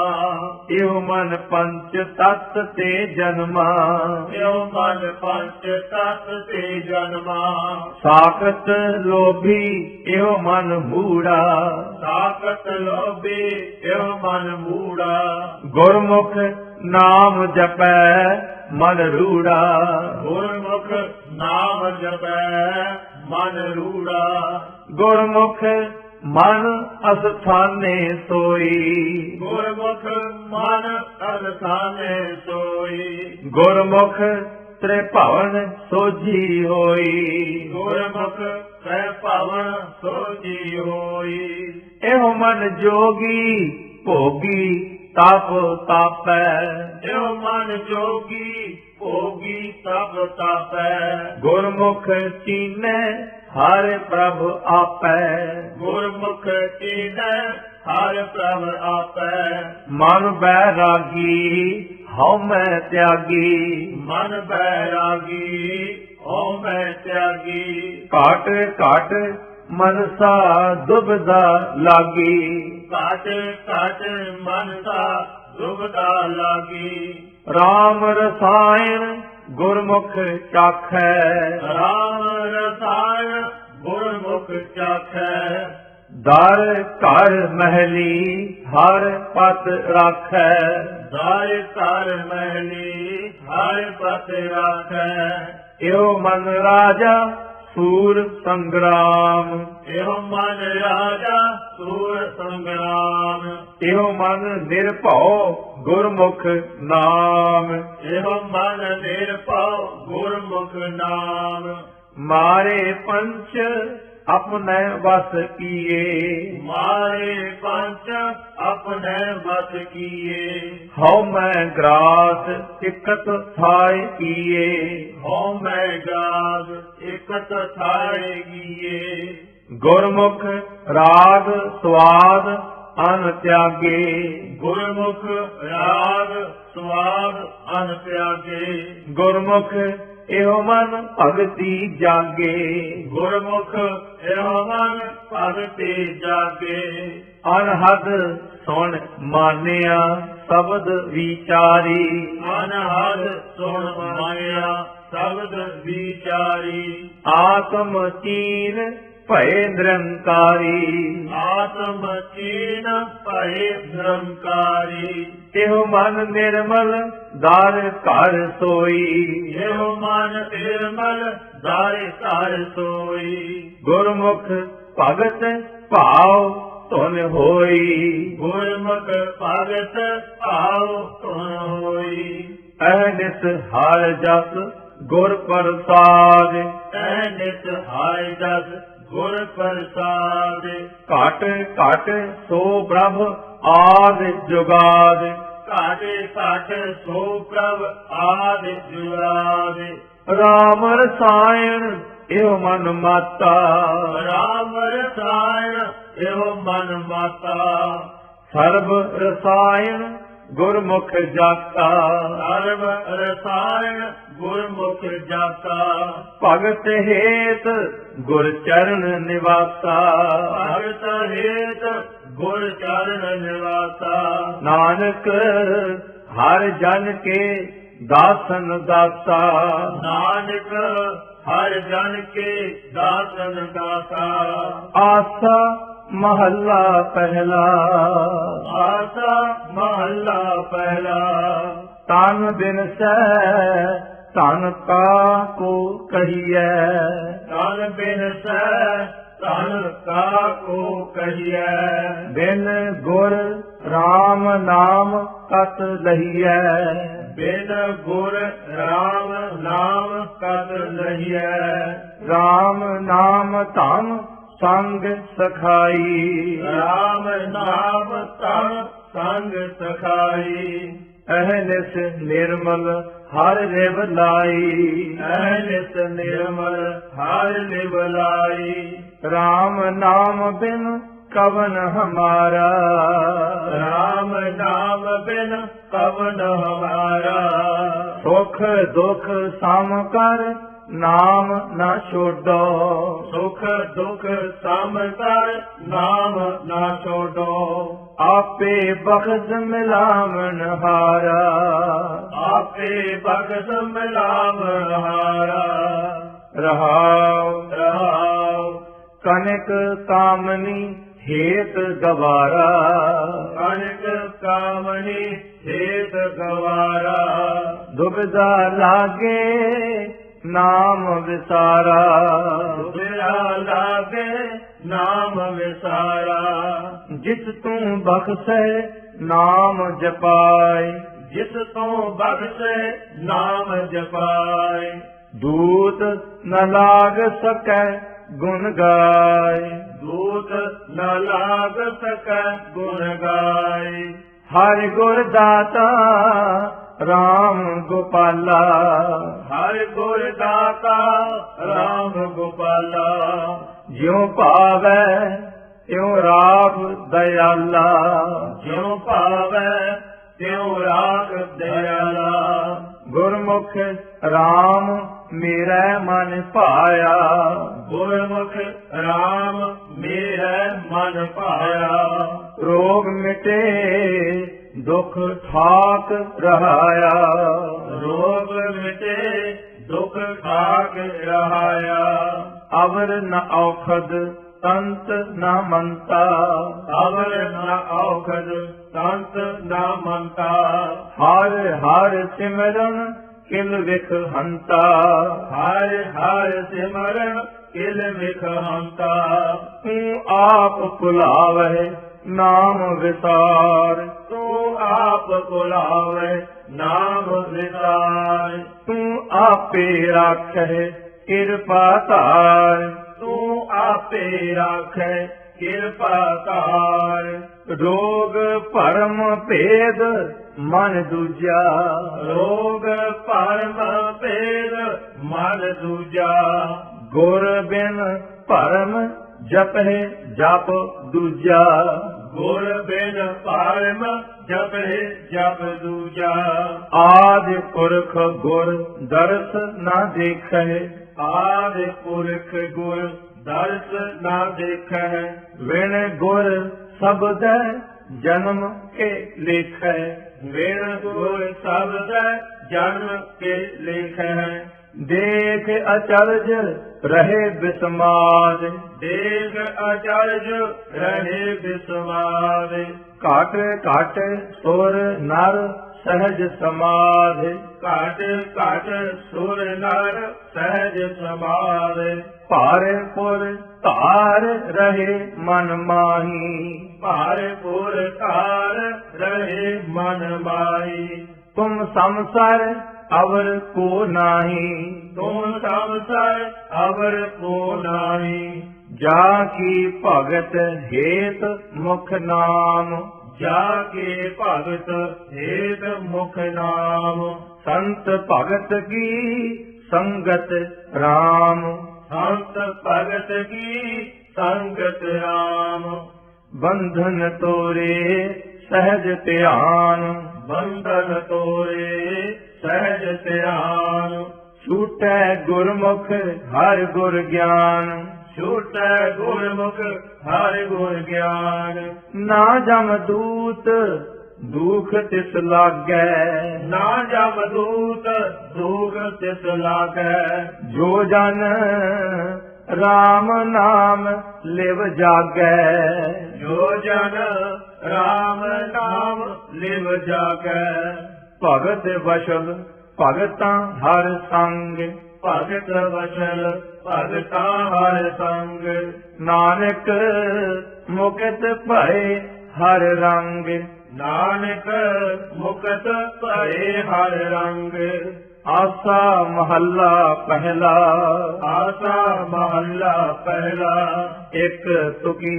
ਇਹੋ ਮਨ ਪੰਚ ਤਤ ਤੇ ਜਨਮਾ। ਇਹੋ ਮਨ ਪੰਚ ਤਤ ਤੇ ਜਨਮਾ। ਸਾਖਤ ਲੋਭੀ ਇਹੋ ਮਨ ਮੂੜਾ। ਸਾਖਤ ਲੋਭੀ ਇਹੋ ਮਨ ਮੂੜਾ। ਗੁਰਮੁਖ ਨਾਮ ਜਪੈ ਮਨ ਰੂੜਾ। ਗੁਰਮੁਖ ਨਾਮ ਜਪੈ ਮਨ ਰੂੜਾ। ਗੁਰਮੁਖ ਮਨ ਅਸਥਾਨੇ ਸੋਈ। ਗੁਰਮੁਖ ਮਨ ਅਰਥਾਨੇ ਸੋਈ। ਗੁਰਮੁਖ ਤ੍ਰਿਭਵਨ ਸੋਝੀ ਹੋਈ। ਗੁਰਮੁਖ ਸੈ ਭਵਨ ਸੋਝੀ ਹੋਈ। ਇਹੋ ਮਨ ਜੋਗੀ ਭੋਗੀ ਤਪ ਤਾਪੈ। ਇਹੋ ਮਨ ਜੋਗੀ ਭੋਗੀ ਤਪ ਤਾਪੈ। ਗੁਰਮੁਖ ਚੀਨੈ ਹਰਿ ਪ੍ਰਭ ਆਪੈ। ਗੁਰਮੁਖ ਕੀਨੈ ਹਰਿ ਪ੍ਰਭ ਆਪੈ। ਮਨ ਬੈਰਾਗੀ ਹਉ ਮੈਂ ਤਿਆਗੀ। ਮਨ ਬੈਰਾਗੀ ਹਉ ਮੈਂ ਤਿਆਗੀ। ਘਟ ਘਟ ਮਨਸਾ ਦੁਬਦਾ ਲਾਗੀ। ਘਟ ਘਟ ਮਨ ਸਾ ਦੁਬਦਾ ਲਾਗੀ। RAM ਰਸਾਇਣ ਗੁਰਮੁਖ ਚਾਖੈ। ਰਾਮ ਰਸਾਇਣ ਗੁਰਮੁਖ ਚਾਖੈ। ਦਰ ਘਰ ਮਹਿਲੀ ਹਰ ਪਤ ਰਾਖੈ। ਦਾਇ ਘਰ ਮਹਿਲੀ ਹਰਿ ਪਤ ਰਾਖੈ। ਇਹੋ ਮਨ ਰਾਜਾ ਸੂਰ ਸੰਗਰਾਮ। ਇਹੋ ਮਨ ਰਾਜਾ ਸੂਰ ਸੰਗਰਾਮ। ਇਹੋ ਮਨ ਨਿਰਭਉ ਗੁਰਮੁਖ ਨਾਮ। ਇਹੋ ਮਨ ਨਿਰਭਉ ਗੁਰਮੁਖ ਨਾਮ। ਮਾਰੇ ਪੰਚ ਆਪਣੇ ਵਸ ਕੀਏ। ਮਾਰੇ ਪੰਚ ਆਪਣੇ ਵਸ ਕੀਏ। ਹਉ ਮੈਂ ਗ੍ਰਾਸ ਇਕਤ ਥਾਇ ਕੀਏ। ਹਉ ਮੈਂ ਗਾਗ ਇਕਤ ਥਾਏ ਗੀਏ। ਗੁਰਮੁਖ ਰਾਗ ਸਵਾਦ ਅਨ ਤਿਆਗੇ। ਗੁਰਮੁਖ ਰਾਗ ਸਵਾਦ ਅਨ ਤਿਆਗੇ। ਗੁਰਮੁਖ ਇਹੋ ਮਨ ਭਗਤੀ ਜਾਗੇ। ਗੁਰਮੁਖ ਇਹੋ ਮਨ ਭਗਤੀ ਜਾਗੇ। ਅਨਹਦ ਸੁਣ ਮਾਨਿਆ ਸ਼ਬਦ ਵਿਚਾਰੀ। ਅਨਹਦ ਸੁਣ ਮਾਇਆ ਸ਼ਬਦ ਵਿਚਾਰੀ। ਆਤਮ ਚੀਨ ਭਏ ਨਿਰੰਕਾਰੀ। ਆਤਮ ਚੀਨ ਭਏ ਨਿਰੰਕਾਰੀ। ਇਹੋ ਮਨ ਨਿਰਮਲ ਦਰ ਘਰ ਸੋਈ। ਇਹੋ ਮਨ ਨਿਰਮਲ ਦਾਰੇ ਘਰ ਸੋਈ। ਗੁਰਮੁਖ ਭਗਤ ਭਾਵ ਧੁਨ ਹੋਈ। ਗੁਰਮੁਖ ਭਗਤ ਭਾਵ ਧੁਨ ਹੋਈ। ਅਹਨਿਤ ਹਰ ਜਸ ਗੁਰ ਪ੍ਰਸਾਦ। ਐਨਿਤ ਹਾਇ ਜਸ ਗੁਰ ਪ੍ਰਸਾਦ। ਘਟ ਘਟ ਸੋ ਪ੍ਰਭ ਆਦ ਜੁਗਾਦ। ਘਟ ਘਟ ਸੋ ਪ੍ਰਭ ਆਦਿ ਜੁਗਾਦ। RAM ਰਸਾਇਣ ਇਹੋ ਮਨ ਮਾਤਾ। ਰਾਮ ਰਸਾਇਣ ਇਹੋ ਮਨ ਮਾਤਾ। ਸਰਬ ਰਸਾਇਣ ਗੁਰਮੁਖ ਜਾਤਾ। ਸਰਬ ਰਸਾਇਣ ਗੁਰਮੁਖ ਜਾਤਾ। ਭਗਤ ਹੇਤ ਗੁਰ ਚਰਨ ਨਿਵਾਸਾ। ਭਗਤ ਹੇਤ ਗੁਰ ਚਰਨ ਨਿਵਾਸਾ। ਨਾਨਕ ਹਰ ਜਨ ਕੇ ਦਾਸਨ ਦਾਤਾ। ਨਾਨਕ ਹਰ ਜਨ ਕੇ ਦਾਸਨ ਦਾਤਾ। ਆਸਾ ਮਹੱਲਾ ਪਹਿਲਾ। ਆਸਾ ਮਹੱਲਾ ਪਹਿਲਾ। ਤਨ ਬਿਨ ਸਹਿ ਤਨ ਕਾ ਕੋ ਕਹੀਐ। ਤਨ ਬਿਨ ਸਹਿ ਤਨ ਕਾ ਕੋ ਕਹੀਐ। ਬਿਨ ਗੁਰ RAM ਨਾਮ ਕਤ ਲਹੀਐ। ਬਿਨ ਗੁਰ ਰਾਮ ਨਾਮ ਕਤ ਲਹੀਐ। RAM ਨਾਮ ਧਮ ਸੰਗ ਸਖਾਈ। ਰਾਮ ਨਾਮ ਤਨ ਸੰਗ ਸਖਾਈ। ਅਹਨਿਸ ਨਿਰਮਲ ਹਰ ਰਿਵ ਲਾਈ। ਅਹਨਿਸ ਨਿਰਮਲ ਹਰਿ ਲਿਵ ਲਾਈ। RAM ਨਾਮ ਬਿਨ ਕਵਨ ਹਮਾਰਾ। ਰਾਮ ਨਾਮ ਬਿਨ ਕਵਨ ਹਮਾਰਾ। ਸੁਖ ਦੁਖ ਸਮ ਕਰ ਨਾਮ ਨਾ ਛੋਡੋ। ਸੁਖ ਦੁਖ ਸਮ ਕਰ ਨਾਮ ਨਾ ਛੋਡੋ। ਆਪੇ ਬਖਸ਼ ਮਿਲਾਵਣ ਹਾਰਾ। ਆਪੇ ਬਖਸ਼ ਮਿਲਾਵਣ ਹਾਰਾ। ਰਹਾਉ ਰਹਾਉ ਕਨਕ ਕਾਮਨੀ ਹੇਤ ਗਵਾਰਾ। ਕਨਕ ਕਾਮਨੀ ਹੇਤ ਗਵਾਰਾ। ਦੁਬਿਧਾ ਲਾਗੇ ਨਾਮ ਵਿਸਾਰਾ। ਦੁਬਿਧਾ ਲਾਗੇ ਨਾਮ ਵਿਸਾਰਾ। ਜਿਸ ਤੂੰ ਬਖਸ਼ੈ ਨਾਮ ਜਪਾਏ। ਜਿਸ ਤੋਂ ਬਖਸ਼ੇ ਨਾਮ ਜਪਾਏ। ਦੂਤ ਨ ਲਾਗ ਸਕੈ ਗੁਣ ਗਾਏ। ਦੂਤ ਨ ਲਾਗ ਸਕੈ ਗੁਣ ਗਾਏ। ਹਰਿ ਗੁਰ ਦਾਤਾ RAM ਗੋਪਾਲਾ। ਹਰਿ ਗੁਰ ਦਾਤਾ ਰਾਮ ਗੋਪਾਲਾ। ਜਿਉ ਭਾਵੈ ਤਿਉ ਰਾਖ ਦਇਆਲਾ। ਜਿਉ ਭਾਵੈ ਤਿਉ ਰਾਖ ਦਇਆਲਾ। ਗੁਰਮੁਖ RAM ਮੇਰਾ ਮਨ ਭਾਇਆ। ਗੁਰਮੁਖ ਰਾਮ ਮੇਰਾ ਮਨ ਭਾਇਆ। ਰੋਗ ਮਿਟੇ ਦੁਖ ਠਾਕ ਰਹਾਇਆ। ਰੋਗ ਮਿਟੇ ਦੁਖ ਠਾਕ ਰਹਾਇਆ। ਅਵਰ ਨ ਔਖਦ ਤੰਤ ਨ ਮੰਤਾ। ਅਵਰ ਨ ਔਖਦ ਸੰਤ ਨ ਮੰਤਾ। ਹਰ ਹਰ ਸਿਮਰਨ ਕਿਲ ਵਿਖ ਹੰਤਾ। ਹਰਿ ਹਰਿ ਸਿਮਰਨ ਕਿਲ ਵਿਖ ਹੰਤਾ। ਤੂੰ ਆਪ ਭੁਲਾਵਹਿ ਨਾਮ ਵਿਸਾਰ। ਤੂੰ ਆਪ ਭੁਲਾਵੇ ਨਾਮ ਵਿਸਾਰ। ਤੂੰ ਆਪੇ ਰਾਖੈ ਕਿਰਪਾ ਧਾਰ। ਤੂੰ ਆਪੇ ਰਾਖੈ ਕਿਰਪਾ ਧਾਰ। ਰੋਗ ਭਰਮ ਭੇਦ ਮਨ ਦੂਜਾ। ਰੋਗ ਭਰਮ ਭੇਦ ਮਨ ਦੂਜਾ। ਗੁਰ ਬਿਨ ਭਰਮ ਜਪਹਿ ਜਪ ਦੂਜਾ। ਗੁਰ ਬਿਨ ਭਰਮ ਜਪਹਿ ਜਪ ਦੂਜਾ। ਆਦਿ ਪੁਰਖ ਗੁਰ ਦਰਸ ਨਾ ਦੇਖੈ। ਆਦਿ ਪੁਰਖ ਗੁਰ ਦਰਸ ਨਾ ਦੇਖੈ। ਵਿਣ ਗੁਰ ਸਬਦੈ ਜਨਮ ਕੇ ਲੇਖੈ। ਵਿਣ ਗੁਰ ਸਬਦੈ ਜਨਮ ਕੇ ਲੇਖੈ। ਦੇਖ ਅਚਰਜ ਰਹੇ ਬਿਸਮਾਦ। ਦੇਖ ਅਚਰਜ ਰਹੇ ਬਿਸਮਾਦ। ਘਟ ਘਟ ਸੁਰ ਨਰ ਸਹਿਜ ਸਮਾਧ। ਘਟ ਘਟ ਸੁਰ ਨਰ ਸਹਿਜ ਸਮਾਧ। ਭਾਰਪੁਰ ਧਾਰ ਰਹੇ ਮਨ ਮਾਹੀ। ਭਾਰਪੁਰ ਧਾਰ ਰਹੇ ਮਨ ਮਾਹੀ। ਤੁਮ ਸੰਸਰ ਅਵਰ ਕੋ ਨਾਹੀ। ਤੁਮ ਸੰਸਰ ਅਵਰ ਕੋ ਨਾਹੀ। ਜਾ ਕੀ ਭਗਤ ਹੇਤ ਮੁਖ ਨਾਮ। ਜਾ ਕੇ ਭਗਤ ਹੇਤ ਮੁਖ ਨਾਮ। ਸੰਤ ਭਗਤ ਕੀ ਸੰਗਤ RAM। ਸੰਤ ਭਗਤ ਕੀ ਸੰਗਤ ਰਾਮ। ਬੰਧਨ ਤੋਰੇ ਸਹਿਜ ਧਿਆਨ, ਬੰਧਨ ਤੋਰੇ ਸਹਿਜ ਧਿਆਨ। ਛੂਟੈ ਗੁਰਮੁਖ ਹਰਿ ਗੁਰ ਗਿਆਨ, ਛੂਟੈ ਗੁਰਮੁਖ ਹਰਿ ਗੁਰ ਗਿਆਨ। ਨਾ ਜਮ ਦੂਤ ਦੁਖ ਤਿਸ ਲਾਗੈ, ਨਾ ਜਮ ਦੂਤ ਦੁਖ ਤਿਸ ਲਾਗੈ। ਜੋ ਜਨ ਰਾਮ ਨਾਮ ਲਿਵ ਜਾਗੈ, ਜੋ ਜਨ ਰਾਮ ਨਾਮ ਲਿਵ ਜਾਗੈ। ਭਗਤ ਵਸ਼ਲ ਭਗਤਾਂ ਹਰ ਸੰਗ, ਭਗਤ ਵਸ਼ਲ ਭਗਤਾਂ ਹਰ ਸੰਗ। ਨਾਨਕ ਮੁਕਤ ਭਏ ਹਰ ਰੰਗ, ਨਾਨਕ ਮੁਕਤ ਭਏ ਹਰ ਰੰਗ। ਆਸਾ ਮਹੱਲਾ ਪਹਿਲਾ, ਆਸਾ ਮਹੱਲਾ ਪਹਿਲਾ। ਇੱਕ ਤੁਕੀ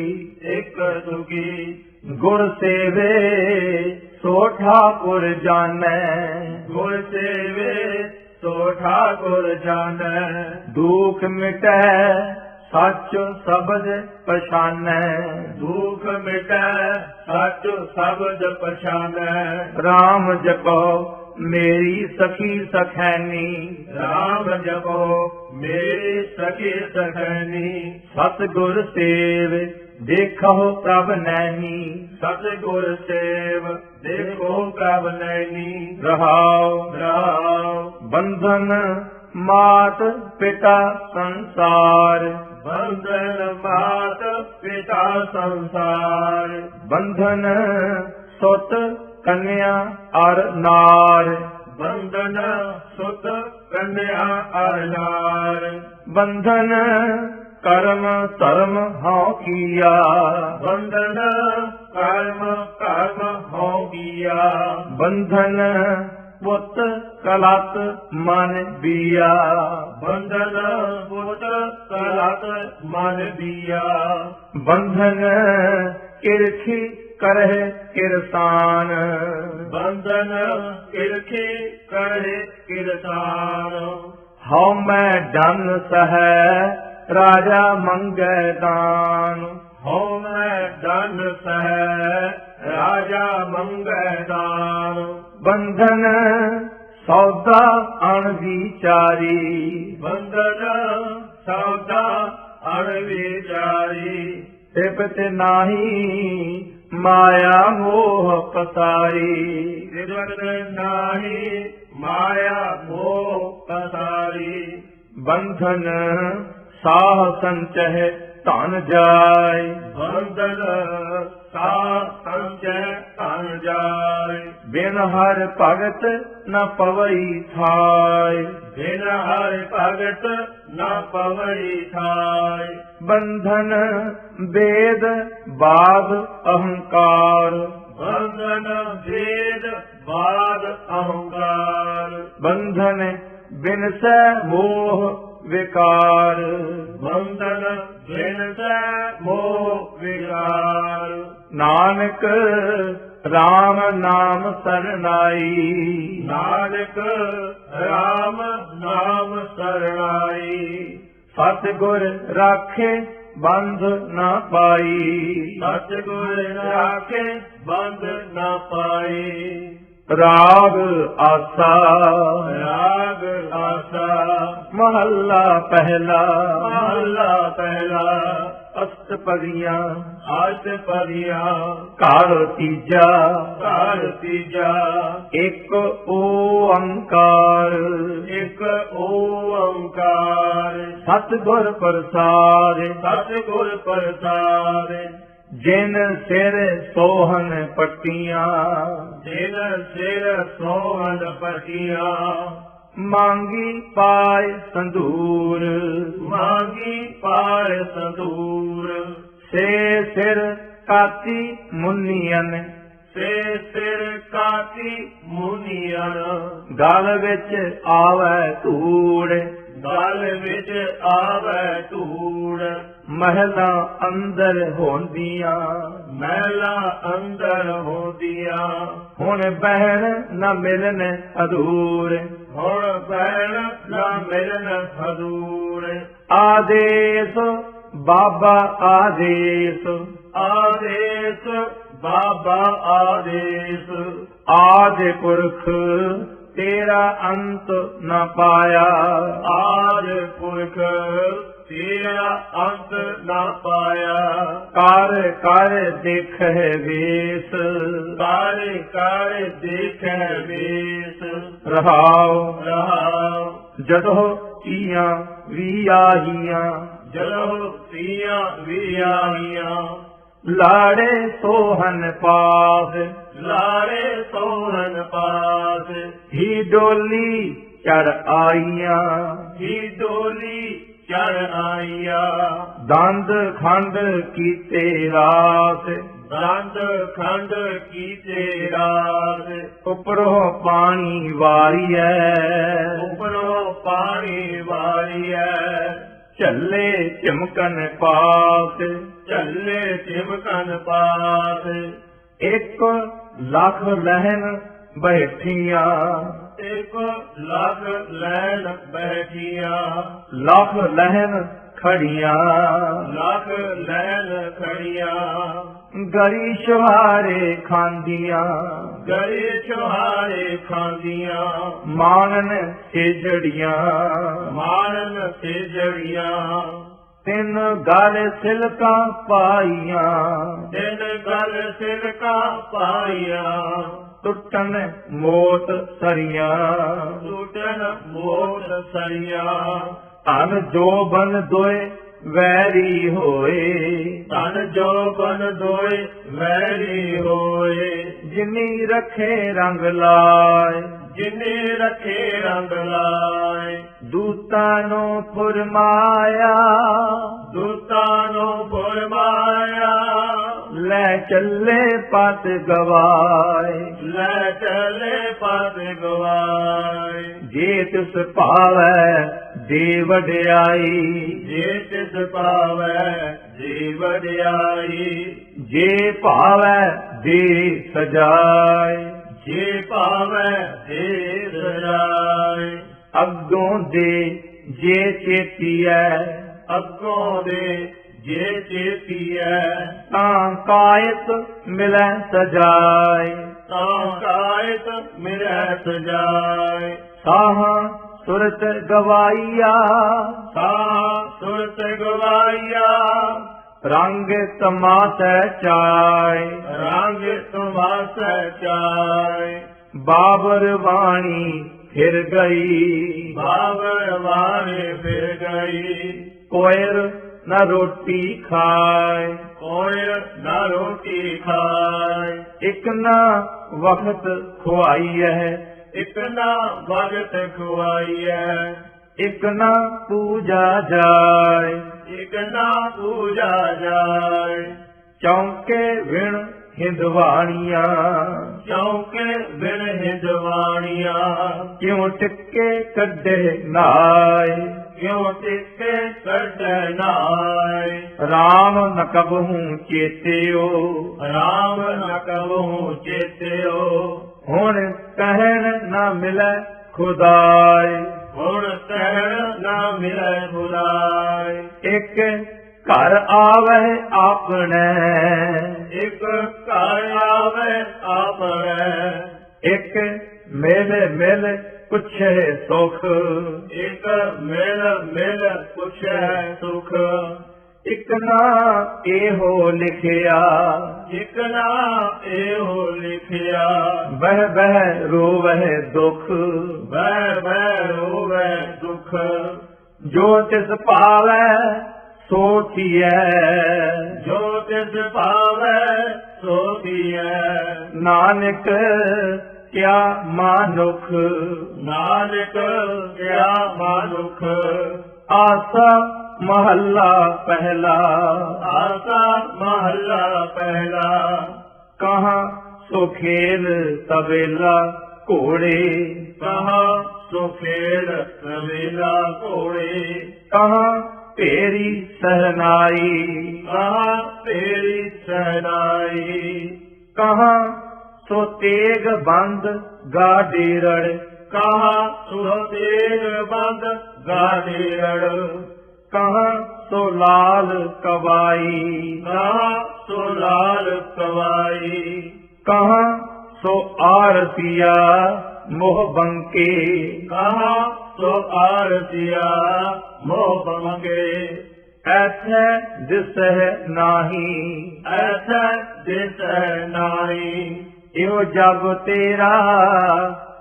ਇੱਕ ਤੁਕੀ ਗੁਰ ਸੇਵੇ ਸੋ ਠਾਕੁਰ ਜਾਣੈ, ਗੁਰ ਸੇਵੇ ਸੋ ਠਾਕੁਰ ਜਾਣੈ। ਦੁਖ ਮਿਟੈ ਸੱਚ ਸਬਦ ਪਛਾਨੈ, ਦੁਖ ਮਿਟੈ ਸੱਚ ਸ਼ਬਦ ਪਛਾਨੈ। ਰਾਮ ਜਪੋ ਮੇਰੀ ਸਖੀ ਸਖੈਨੀ, ਰਾਮ ਜਪੋ ਮੇਰੀ ਸਖੀ ਸਖੈਨੀ। ਸਤਿਗੁਰ ਸੇਵ ਦੇਖੋ ਪ੍ਰਭ ਨੈਣੀ, ਸਤਿਗੁਰ ਸੇਵ ਦੇਖੋ ਪ੍ਰਭ ਨੈਣੀ। ਰਹਾਉ ਰਾਮ ਬੰਧਨ ਮਾਤ ਪਿਤਾ ਸੰਸਾਰ, ਬੰਧਨ ਮਾਤ ਪਿਤਾ ਸੰਸਾਰ। ਬੰਧਨ ਸੁਤ ਕੰਨਿਆ ਅਰ ਨਾਰ, ਬੰਧਨ ਸੁਤ ਕੰਨਿਆ ਅਰ ਨਾਰ। ਬੰਧਨ ਕਰਮ ਧਰਮ ਹਉ ਕੀਆ, ਬੰਧਨ ਕਰਮ ਕਰਮ ਹੋ ਗਿਆ। ਬੰਧਨ ਪੁੱਤ ਕਲਤ ਮਨ ਬੀਆ, ਬੰਧਨ ਪੁੱਤ ਕਲਤ ਮਨ ਦੀਆ। ਬੰਧਨ ਕਿਰਖੀ ਕਰਹਿ ਕਿਰਸਾਨ, ਬੰਧਨ ਕਿਰਖੀ ਕਰੇ ਕਿਰਸਾਨ। ਹਉ ਮੈਂ ਡਨ ਸਹੈ ਰਾਜਾ ਮੰਗੈ ਦਾਨ, ਹਉ ਮੈਂ ਦਨ ਸਹਿ ਰਾਜਾ ਮੰਗੈ ਦਾਨ। ਬੰਧਨ ਸੌਦਾ ਅਣ ਵਿਚਾਰੀ, ਬੰਧਨ ਸੌਦਾ ਅਣ ਵਿਚਾਰੀ। ਤਿਪਤ ਨਾਹੀ ਮਾਇਆ ਮੋਹ ਪਸਾਰੀ, ਤਿਪਤ ਨਾਹੀ ਮਾਇਆ ਮੋਹ ਪਸਾਰੀ। ਬੰਧਨ ਸਾਹ ਸੰਚਹਿ ਧਨ ਜਾਇ, ਬੰਧਨ ਸਾਹ ਸੰਚੈ ਧਨ ਜਾਇ। ਬਿਨ ਹਰਿ ਭਗਤ ਨ ਪਵਈ ਥਾਇ, ਬਿਨ ਹਰਿ ਭਗਤ ਨ ਪਵਈ ਥਾਇ। ਬੰਧਨ ਵੇਦ ਬਾਦ ਅਹੰਕਾਰ, ਬੰਧਨ ਵੇਦ ਬਾਦ ਅਹੰਕਾਰ। ਬੰਧਨ ਬਿਨਸੈ ਮੋਹ ਵਿਕਾਰ, ਬੰਧਨ ਬਿਨਸੈ ਮੋਹ ਵਿਕਾਰ। ਨਾਨਕ RAM ਨਾਮ ਸਰਨਾਈ, ਨਾਨਕ ਰਾਮ ਨਾਮ ਸਰਣਾਈ। ਸਤਿਗੁਰ ਰਾਖੇ ਬੰਧ ਨਾ ਪਾਈ, ਸਤਿਗੁਰ ਰਾਖੇ ਬੰਧ ਨਾ ਪਾਈ। ਰਾਗ ਆਸਾ ਰਾਗ ਆਸਾ ਮਹੱਲਾ ਪਹਿਲਾ, ਮਹੱਲਾ ਪਹਿਲਾ। ਅਸ਼ਟਪਦੀਆਂ ਅਸ਼ਟਪਦੀਆਂ ਘਰ ਤੀਜਾ, ਘਰ ਤੀਜਾ। ਇੱਕ ਓੰਕਾਰ, ਇੱਕ ਓੰਕਾਰ। ਸਤਿਗੁਰ ਪ੍ਰਸਾਦਿ, ਸਤਿਗੁਰ ਪ੍ਰਸਾਦਿ। ਜਿਨ ਸਿਰ ਸੋਹਣ ਪੱਟੀਆਂ, ਜਿਨ ਸਿਰ ਸੋਹਣ ਪਟੀਆਂ। ਮੰਗੀ ਪਾਏ ਸੰਧੂਰ, ਮੰਗੀ ਪਾਏ ਸੰਧੂਰ। ਸੇ ਸਿਰ ਕਾਤੀ ਮੁਨੀਅਨ, ਸੇ ਸਿਰ ਕਾਤੀ ਮੁਨੀਅਨ। ਗਲ ਵਿੱਚ ਆਵੈ ਧੂੜ, ਗਲ ਵਿੱਚ ਆਵੈ ਧੂੜ। ਮਹਿਲਾ ਅੰਦਰ ਹੋਂਦੀਆਂ, ਮਹਿਲਾ ਅੰਦਰ ਹੋਂਦੀਆਂ, ਹੁਣ ਬਹਿਣ ਨਾ ਮਿਲਣ ਅਧੂਰ, ਹੁਣ ਬਹਿਣ ਨਾ ਮਿਲਣ ਹਦੂਰ। ਆਦੇਸ ਬਾਬਾ ਆਦੇਸ, ਆਦੇਸ ਬਾਬਾ ਆਦੇਸ, ਆਦਿ ਪੁਰਖ ਤੇਰਾ ਅੰਤ ਨਾ ਪਾਇਆ, ਆਦ ਪੁਰਖ ਤੇਰਾ ਅੰਤ ਨਾ ਪਾਇਆ। ਕਰ ਕਰ ਦੇਖੈ ਵੇਸ, ਕਰ ਕਰ ਦੇਖੈ ਵੇਸ, ਰਹਾਉ ਰਹਾਉ। ਜਦੋਂ ਕੀਆਂ ਵੀ ਆਹੀਆਂ, ਜਦੋਂ ਤੀਆਂ ਵੀ ਆਈਆਂ, ਲਾੜੇ ਸੋਹਨ ਪਾਸ, ਲਾੜੇ ਸੋਹਣ ਪਾਸ, ਹੀ ਡੋਲੀ ਚੜ ਆਈਆਂ, ਹੀ ਡੋਲੀ ਚੜ ਆਈਆ। ਦੰਦ ਖੰਡ ਕੀਤੇ ਰਾਸ, ਦੰਦ ਖੰਡ ਕੀਤੇ ਰਾਸ, ਉਪਰੋਂ ਪਾਣੀ ਵਾਰੀਐ, ਉਪਰੋਂ ਪਾਣੀ ਵਾਰੀਐ। ਝੱਲੇ ਝਮਕਨ ਪਾਸ, ਝੱਲੇ ਚਿਮਕਨ ਪਾਸ, ਇੱਕ ਲੱਖ ਲਹਿਨ ਬੈਠੀਆਂ, ਇੱਕ ਲੱਖ ਲੈਣ ਬੈਠੀਆਂ, ਲੱਖ ਲਹਿਨ ਖੜੀਆਂ, ਲੱਖ ਲੈਣ ਖੜੀਆਂ। ਗਰੀ ਸ਼ਵਾਰੇ ਖਾਂਦੀਆਂ, ਗਰੇ ਛੁਹਾਰੇ ਖਾਂਦੀਆਂ, ਮਾਨਨ ਸੇਜੜੀਆਂ, ਮਾਰਨ ਤੇ ਜੜੀਆਂ। ਤਿੰਨ ਗਲ ਸਿਲਕਾਂ ਪਾਈਆਂ, ਦਿਨ ਗਲ ਸਿਲਕਾਂ ਪਾਈਆਂ, ਟੁੱਟਣ ਮੋਤ ਸਰੀਆਂ, ਟੁੱਟਣ ਮੋਟ ਸਰੀਆਂ। ਧਨ ਜੋਬਨ ਦੋਏ ਵੈਰੀ ਹੋਏ, ਧਨ ਜੋ ਬਨ ਦੋਏ ਵੈਰੀ ਹੋਏ, ਜਿਨੀ ਰਖੇ ਰੰਗ ਲਾਏ, ਜਿਨੇ ਰੱਖੇ ਰੰਗ ਲਾਏ। ਦੂਤਾਂ ਨੂੰ ਫੁਰਮਾਇਆ, ਦੂਤਾਂ ਨੂੰ ਫੁਰਮਾਇਆ, ਲੈ ਚੱਲੇ ਪਤ ਗਵਾਏ, ਲੈ ਚਲੇ ਪਤ ਗਵਾਏ। ਜੇ ਤਿਸ ਭਾਵੈ ਦੇ ਵਡਿਆਈ, ਜੇ ਤਿਸ ਪਾਵੈ ਜੀ ਵਡਿਆਈ, ਜੇ ਭਾਵੈ ਦੇ ਸਜਾਏ, ਜੇ ਪਾਵੈ ਦੇ ਸਜਾਏ। ਅੱਗੋਂ ਦੇ ਜੇ ਚੇਤੀਐ, ਅੱਗੋਂ ਦੇ ਜੇ ਚੇਤੀਐ, ਤਾਂ ਕਾਇਤ ਮਿਲੈ ਸਜਾਏ, ਤਾਂ ਕਾਇਤ ਮਿਲੈ ਸਜਾਏ। ਸਾਹਾਂ ਸੁਰਤ ਗਵਾਈਆ, ਤਾਂ ਸੁਰਤ ਗਵਾਈਆ, ਰੰਗ ਤਮਾਸ਼ੈ ਚਾਏ, ਰੰਗ ਤੁਮਾਸੈ ਚਾਏ। ਬਾਬਰ ਵਾਣੀ ਫਿਰ ਗਈ, ਬਾਬਰ ਵਾਰੇ ਫਿਰ ਗਈ, ਕੋਇਰ ਨ ਰੋਟੀ ਖਾਏ, ਕੋਈ ਨਾ ਰੋਟੀ ਖਾਏ। ਇਕ ਨਾ ਵਕਤ ਖੁਆਈਐ, ਇਕ ਨਾ ਭਗਤ ਖੁਆਈਐ, ਇਕ ਨਾ ਪੂਜਾ ਜਾਏ, ਇਕ ਨਾ ਪੂਜਾ ਜਾਏ। ਚੌਂਕੇ ਵਿਣ ਹਿੰਦਵਾਣੀਆਂ, ਚੌਂਕੇ ਬਿਨ ਹਿੰਦਵਾਣੀਆਂ, ਕਿਉਂ ਟਿੱਕੇ ਕੱਢੇ ਨਾਏ, ਕਿਉਂ ਟਿੱਕੇ ਕੱਢੈ ਨਾਏ। ਰਾਮ ਨ ਕਬਹੂ ਚੇਤਿਓ, ਰਾਮ ਨ ਕਬਹੂ ਚੇਤਿਓ, ਹੁਣ ਕਹਿਣ ਨਾ ਮਿਲੈ ਖੁਦਾਏ, ਹੁਣ ਕਹਿਣ ਨਾ ਮਿਲੈ ਖੁਦਾਏ। ਇੱਕ ਘਰ ਆਵੈ ਆਪਣੇ, ਇਕ ਘਰ ਆਵੇ ਆਪਣੇ, ਇੱਕ ਮਿਲ ਮਿਲ ਪੁੱਛੇ ਸੁਖ, ਇਕ ਮਿਲ ਮਿਲ ਪੁੱਛੈ ਸੁਖ। ਇੱਕ ਨਾ ਇਹੋ ਲਿਖਿਆ, ਇਕ ਨਾ ਇਹੋ ਲਿਖਿਆ, ਬਹਿ ਬਹਿ ਰੋਵਹਿ ਦੁਖ, ਬਹਿ ਬਹਿ ਰੋਵੈ ਦੁਖ। ਜੋ ਤਿਸ ਭਾਵੈ ਸੋ ਥੀਐ, ਜੋ ਤਿਸ ਭਾਵੈ ਸੋ ਥੀਐ। ਨਾਨਕ ਕਿਆ ਮਾਨੁਖ, ਨਾਨਕ ਕਿਆ ਮਾਨੁਖ। ਆਸਾ ਮਹੱਲਾ ਪਹਿਲਾ, ਆਸਾ ਮਹੱਲਾ ਪਹਿਲਾ। ਕਹਾਂ ਸੋ ਖੇਲ ਤਬੇਲਾ ਘੋੜੇ, ਕਹਾਂ ਸੋ ਖੇਲ ਤਬੇਲਾ ਘੋੜੇ, ਕਹਾਂ ਭੇਰੀ ਸਹਨਾਈ। ਕਹਾ ਤੇਰੀ ਸਹਿਨਾਈ। ਕਹਾਂ ਸੋ ਤੇਗ ਬੰਦ ਗਾਡੇਰੜ। ਕਹਾ ਸੋ ਤੇਗ ਬੰਦ ਗਾਡੇਰੜ। ਕਹਾਂ ਸੋ ਲਾਲ ਕਵਾਈ। ਕਹਾ ਸੋ ਲਾਲ ਕਵਾਈ। ਕਹਾਂ ਸੋ ਆਰਸੀਆ ਮੋਹ ਬੰਕੇ। ਕਹਾ ਸੋ ਆਰਤੀਆ ਮੋਹ ਮੰਗੇ। ਐਥੈ ਦਿਸਹਿ ਨਾਹੀ। ਐਸਾ ਦਿਸੈ ਨਾਹੀ। ਇਹੋ ਜਗ ਤੇਰਾ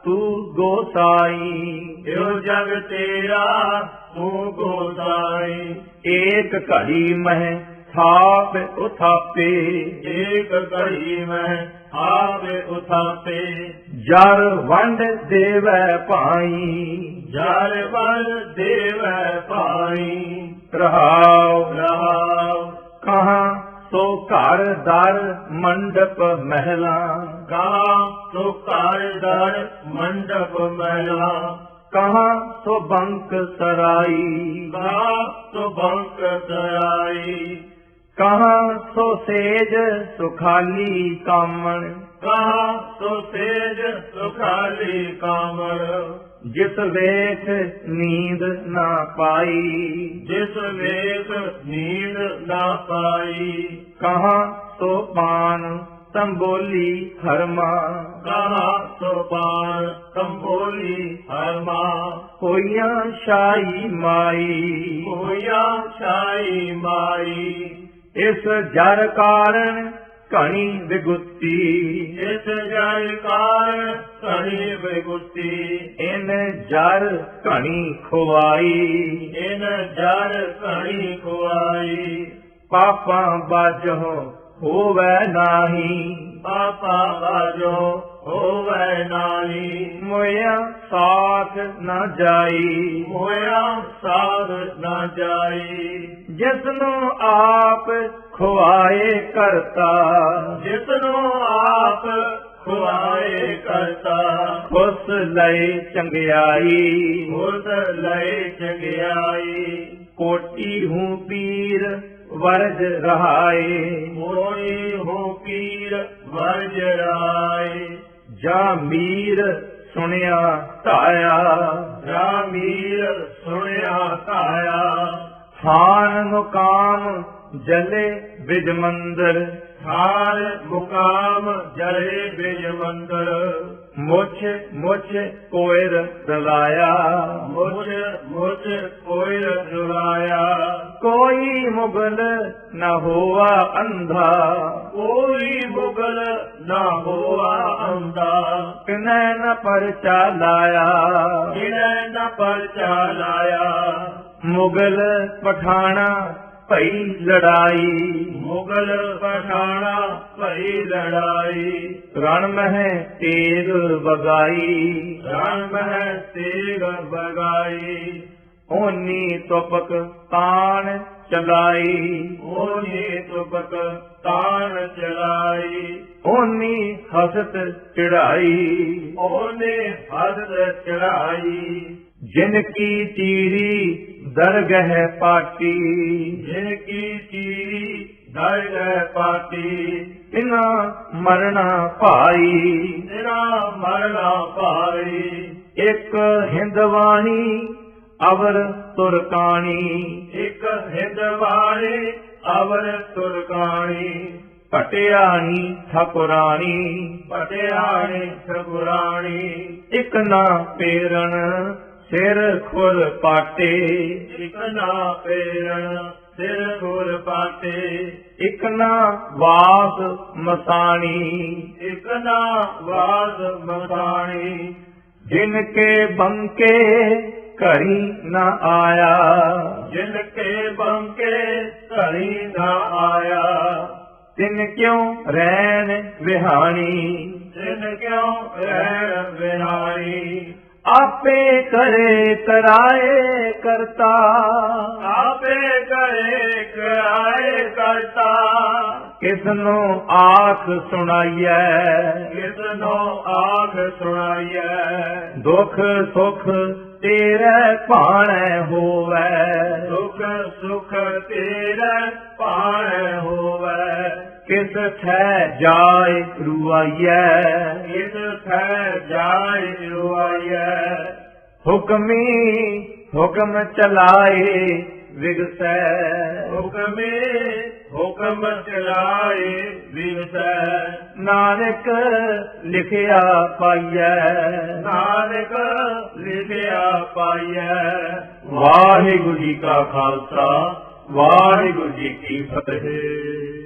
ਤੂੰ ਗੋਸਾਈ। ਇਹੋ ਜਗ ਤੇਰਾ ਤੂੰ ਗੋਸਾਈ। ਏਕ ਘੜੀ ਮਹਿ ਥਾਪ ਉਥਾਪੇ। ਏਕ ਘੜੀ ਮੈਂ ਆਵੇ ਉਥਾਪੇ। ਜਰ ਵੰਡ ਦੇਵੈ ਭਾਈ। ਜਰ ਵਰ ਦੇਵੈ ਭਾਈ। ਰਹਾਉ ਰਹਾਉ। ਕਹਾਂ ਸੋ ਘਰ ਦਰ ਮੰਡਪ ਮਹਿਲਾ। ਕਹਾ ਸੋ ਘਰ ਦਰ ਮੰਡਪ ਮਹਿਲਾ। ਕਹਾਂ ਸੋ ਬੰਕ ਸਰਾਈ। ਕਹਾ ਸੋ ਬੰਕ ਸਰਾਈ। ਕਹਾਂ ਸੋ ਸੇਜ ਸੁਖਾਲੀ ਕਾਮਣ। ਕਹਾ ਸੋ ਤੇਜ ਸੁਖਾਲੀ ਕਾਮੜ। ਜਿਸ ਵੇਖ ਨੀਂਦ ਨਾ ਪਾਈ। ਜਿਸ ਵੇਖ ਨੀਂਦ ਨਾ ਪਾਈ। ਕਹਾਂ ਸੋ ਪਾਨ ਤੰਬੋਲੀ ਹਰਮਾ। ਕਹਾ ਸੋ ਪਾਨ ਕੰਬੋਲੀ ਹਰਮਾ। ਹੋਈਆਂ ਸ਼ਾਹੀ ਮਾਈ। ਹੋਇਆ ਛਾਈ ਮਾਈ। ਇਸ ਜਰ ਕਾਰਨ ਘਣੀ ਵਿਗੁੱਤੀ। ਇਸ ਜਲ ਕਾਰਨ ਘਣੀ ਵਿਗੁੱਤੀ। ਇਨ ਜਰ ਘਣੀ ਖੁਆਈ। ਇਨ ਜਰ ਘਣੀ ਖੁਆਈ। ਪਾਪਾਂ ਬਾਝੋ ਹੋਵੈ ਨਾਹੀ। ਪਾਪਾ ਬਾਜੋ ਹੋਵੈ ਨਾਹੀ। ਮੋਇਆ ਸਾਥ ਨ ਜਾਈ। ਹੋਇਆ ਸਾਧ ਨਾ ਜਾਈ। ਜਿਸਨੂੰ ਆਪ ਖੁਆਏ ਕਰਤਾ। ਜਿਸਨੂੰ ਆਪ ਖੁਆਏ ਕਰਤਾ। ਉਸ ਲਈ ਚੰਗਿਆਈ। ਉਸ ਲਈ ਚੰਗਿਆਈ। ਕੋਟੀ ਹੂੰ ਪੀਰ ਵਰਜ ਰਹਾਏ। ਮੋਈ ਹੋ ਪੀਰ ਵਰਜ ਰਾਏ। ਜਾ ਮੀਰ ਸੁਣਿਆ ਧਾਇਆ। ਜਾ ਮੀਰ ਸੁਣਿਆ ਧਾਇਆ। ਥਾਨ ਮੁਕਾਮ ਜਲੇ ਬਿਜ ਮੰਦਰ। ਥਾਨ ਮੁਕਾਮ ਜਲੇ ਬਿਜ ਮੰਦਰ। ਮੁਛ ਮੁਛ ਕੋਇਰ ਰਲਾਇਆ। ਮੁਝ ਮੁਝ ਕੋਈ ਰੁਲਾਇਆ। ਕੋਈ ਮੁਗਲ ਨ ਹੋਆ ਅੰਧਾ। ਕੋਈ ਮੁਗਲ ਨਾ ਹੋਆ ਅੰਦਾ। ਕਿਨੈ ਨ ਪਰਚਾ ਲਾਇਆ। ਕਿਨੇ ਨਾ ਪਰਚਾ ਲਾਇਆ। ਮੁਗਲ ਪਠਾਣਾ ਭਈ ਲੜਾਈ। ਮੁਗਲ ਪਠਾਣਾ ਭਈ ਲੜਾਈ। ਰਣ ਮਹਿ ਤੇਗ ਵਗਾਈ। ਰਣ ਮਹਿ ਤੇਗ ਬਗਾਈ। ਓਨੀ ਤੁਪਕ ਤਾਣ ਚਲਾਈ। ਉਹਨੇ ਤੁਪਕ ਤਾਣ ਚਲਾਈ। ਓਨੀ ਹਸਤ ਚੜਾਈ। ਉਹਨੇ ਹੱਦ ਚੜਾਈ। ਜਿਨ ਕੀ ਚੀਰੀ ਦਰਗਹ ਪਾਟੀ। ਜਿਨ ਕੀ ਚੀਰੀ ਦਰਗਹ ਪਾਟੀ। ਤਿਨਾ ਮਰਣਾ ਭਾਈ। ਤੇਰਾ ਮਰਨਾ ਭਾਈ। ਇੱਕ ਹਿੰਦਵਾਣੀ ਅਵਰ ਤੁਰਕਾਣੀ। ਇੱਕ ਹਿੰਦਵਾਣੀ ਅਵਰ ਤੁਰਕਾਣੀ। ਪਟਿਆਣੀ ਠਕੁਰਾਣੀ। ਪਟਿਆਣੀ ਠਕੁਰਾਣੀ। ਇੱਕ ਨਾ ਪੇਰਣ ਸਿਰ ਖੁਰ ਪਾਟੇ। ਇੱਕ ਨਾ ਪੇਰਣ ਸਿਰ ਖੁਰ ਪਾਟੇ। ਇੱਕ ਨਾ ਵਾਸ ਮਸਾਣੀ। ਇੱਕ ਨਾ ਵਾਦ ਮਸਾਣੀ। ਜਿਨ ਕੇ ਬੰਕੇ ਘਰੀ ਨ ਆਇਆ। ਜਿਨ ਕੇ ਬੰਕੇ ਘੜੀ ਨਾ ਆਇਆ। ਤਿਨ ਕਿਉ ਰੈਣ ਵਿਹਾਣੀ। ਜਿਨ ਕਿਉ ਰਹਿਣ ਵਿਹਾਰੀ। ਆਪੇ ਕਰੇ ਕਰਾਏ ਕਰਤਾ। ਆਪੇ ਕਰੇ ਕਰਾਏ ਕਰਤਾ। ਕਿਸਨੂੰ ਆਖ ਸੁਣਾਈਐ। ਕਿਸਨੋ ਆਖ ਸੁਣਾਈਐ। ਦੁਖ ਸੁਖ तेरे भाणै होवै। सुख सुख तेरे भाणै होवै। किस थै जाय रुआइयै। किस थै जाय रुआइयै। हुक्मी हुक्म चलाए विगसै। हुक्मे हुक्म चलाए विगसै। नानक लिखिया पाइयै। नानक लिखिया पाइयै। वाहिगुरु जी का खालसा वाहिगुरु जी की फतेह।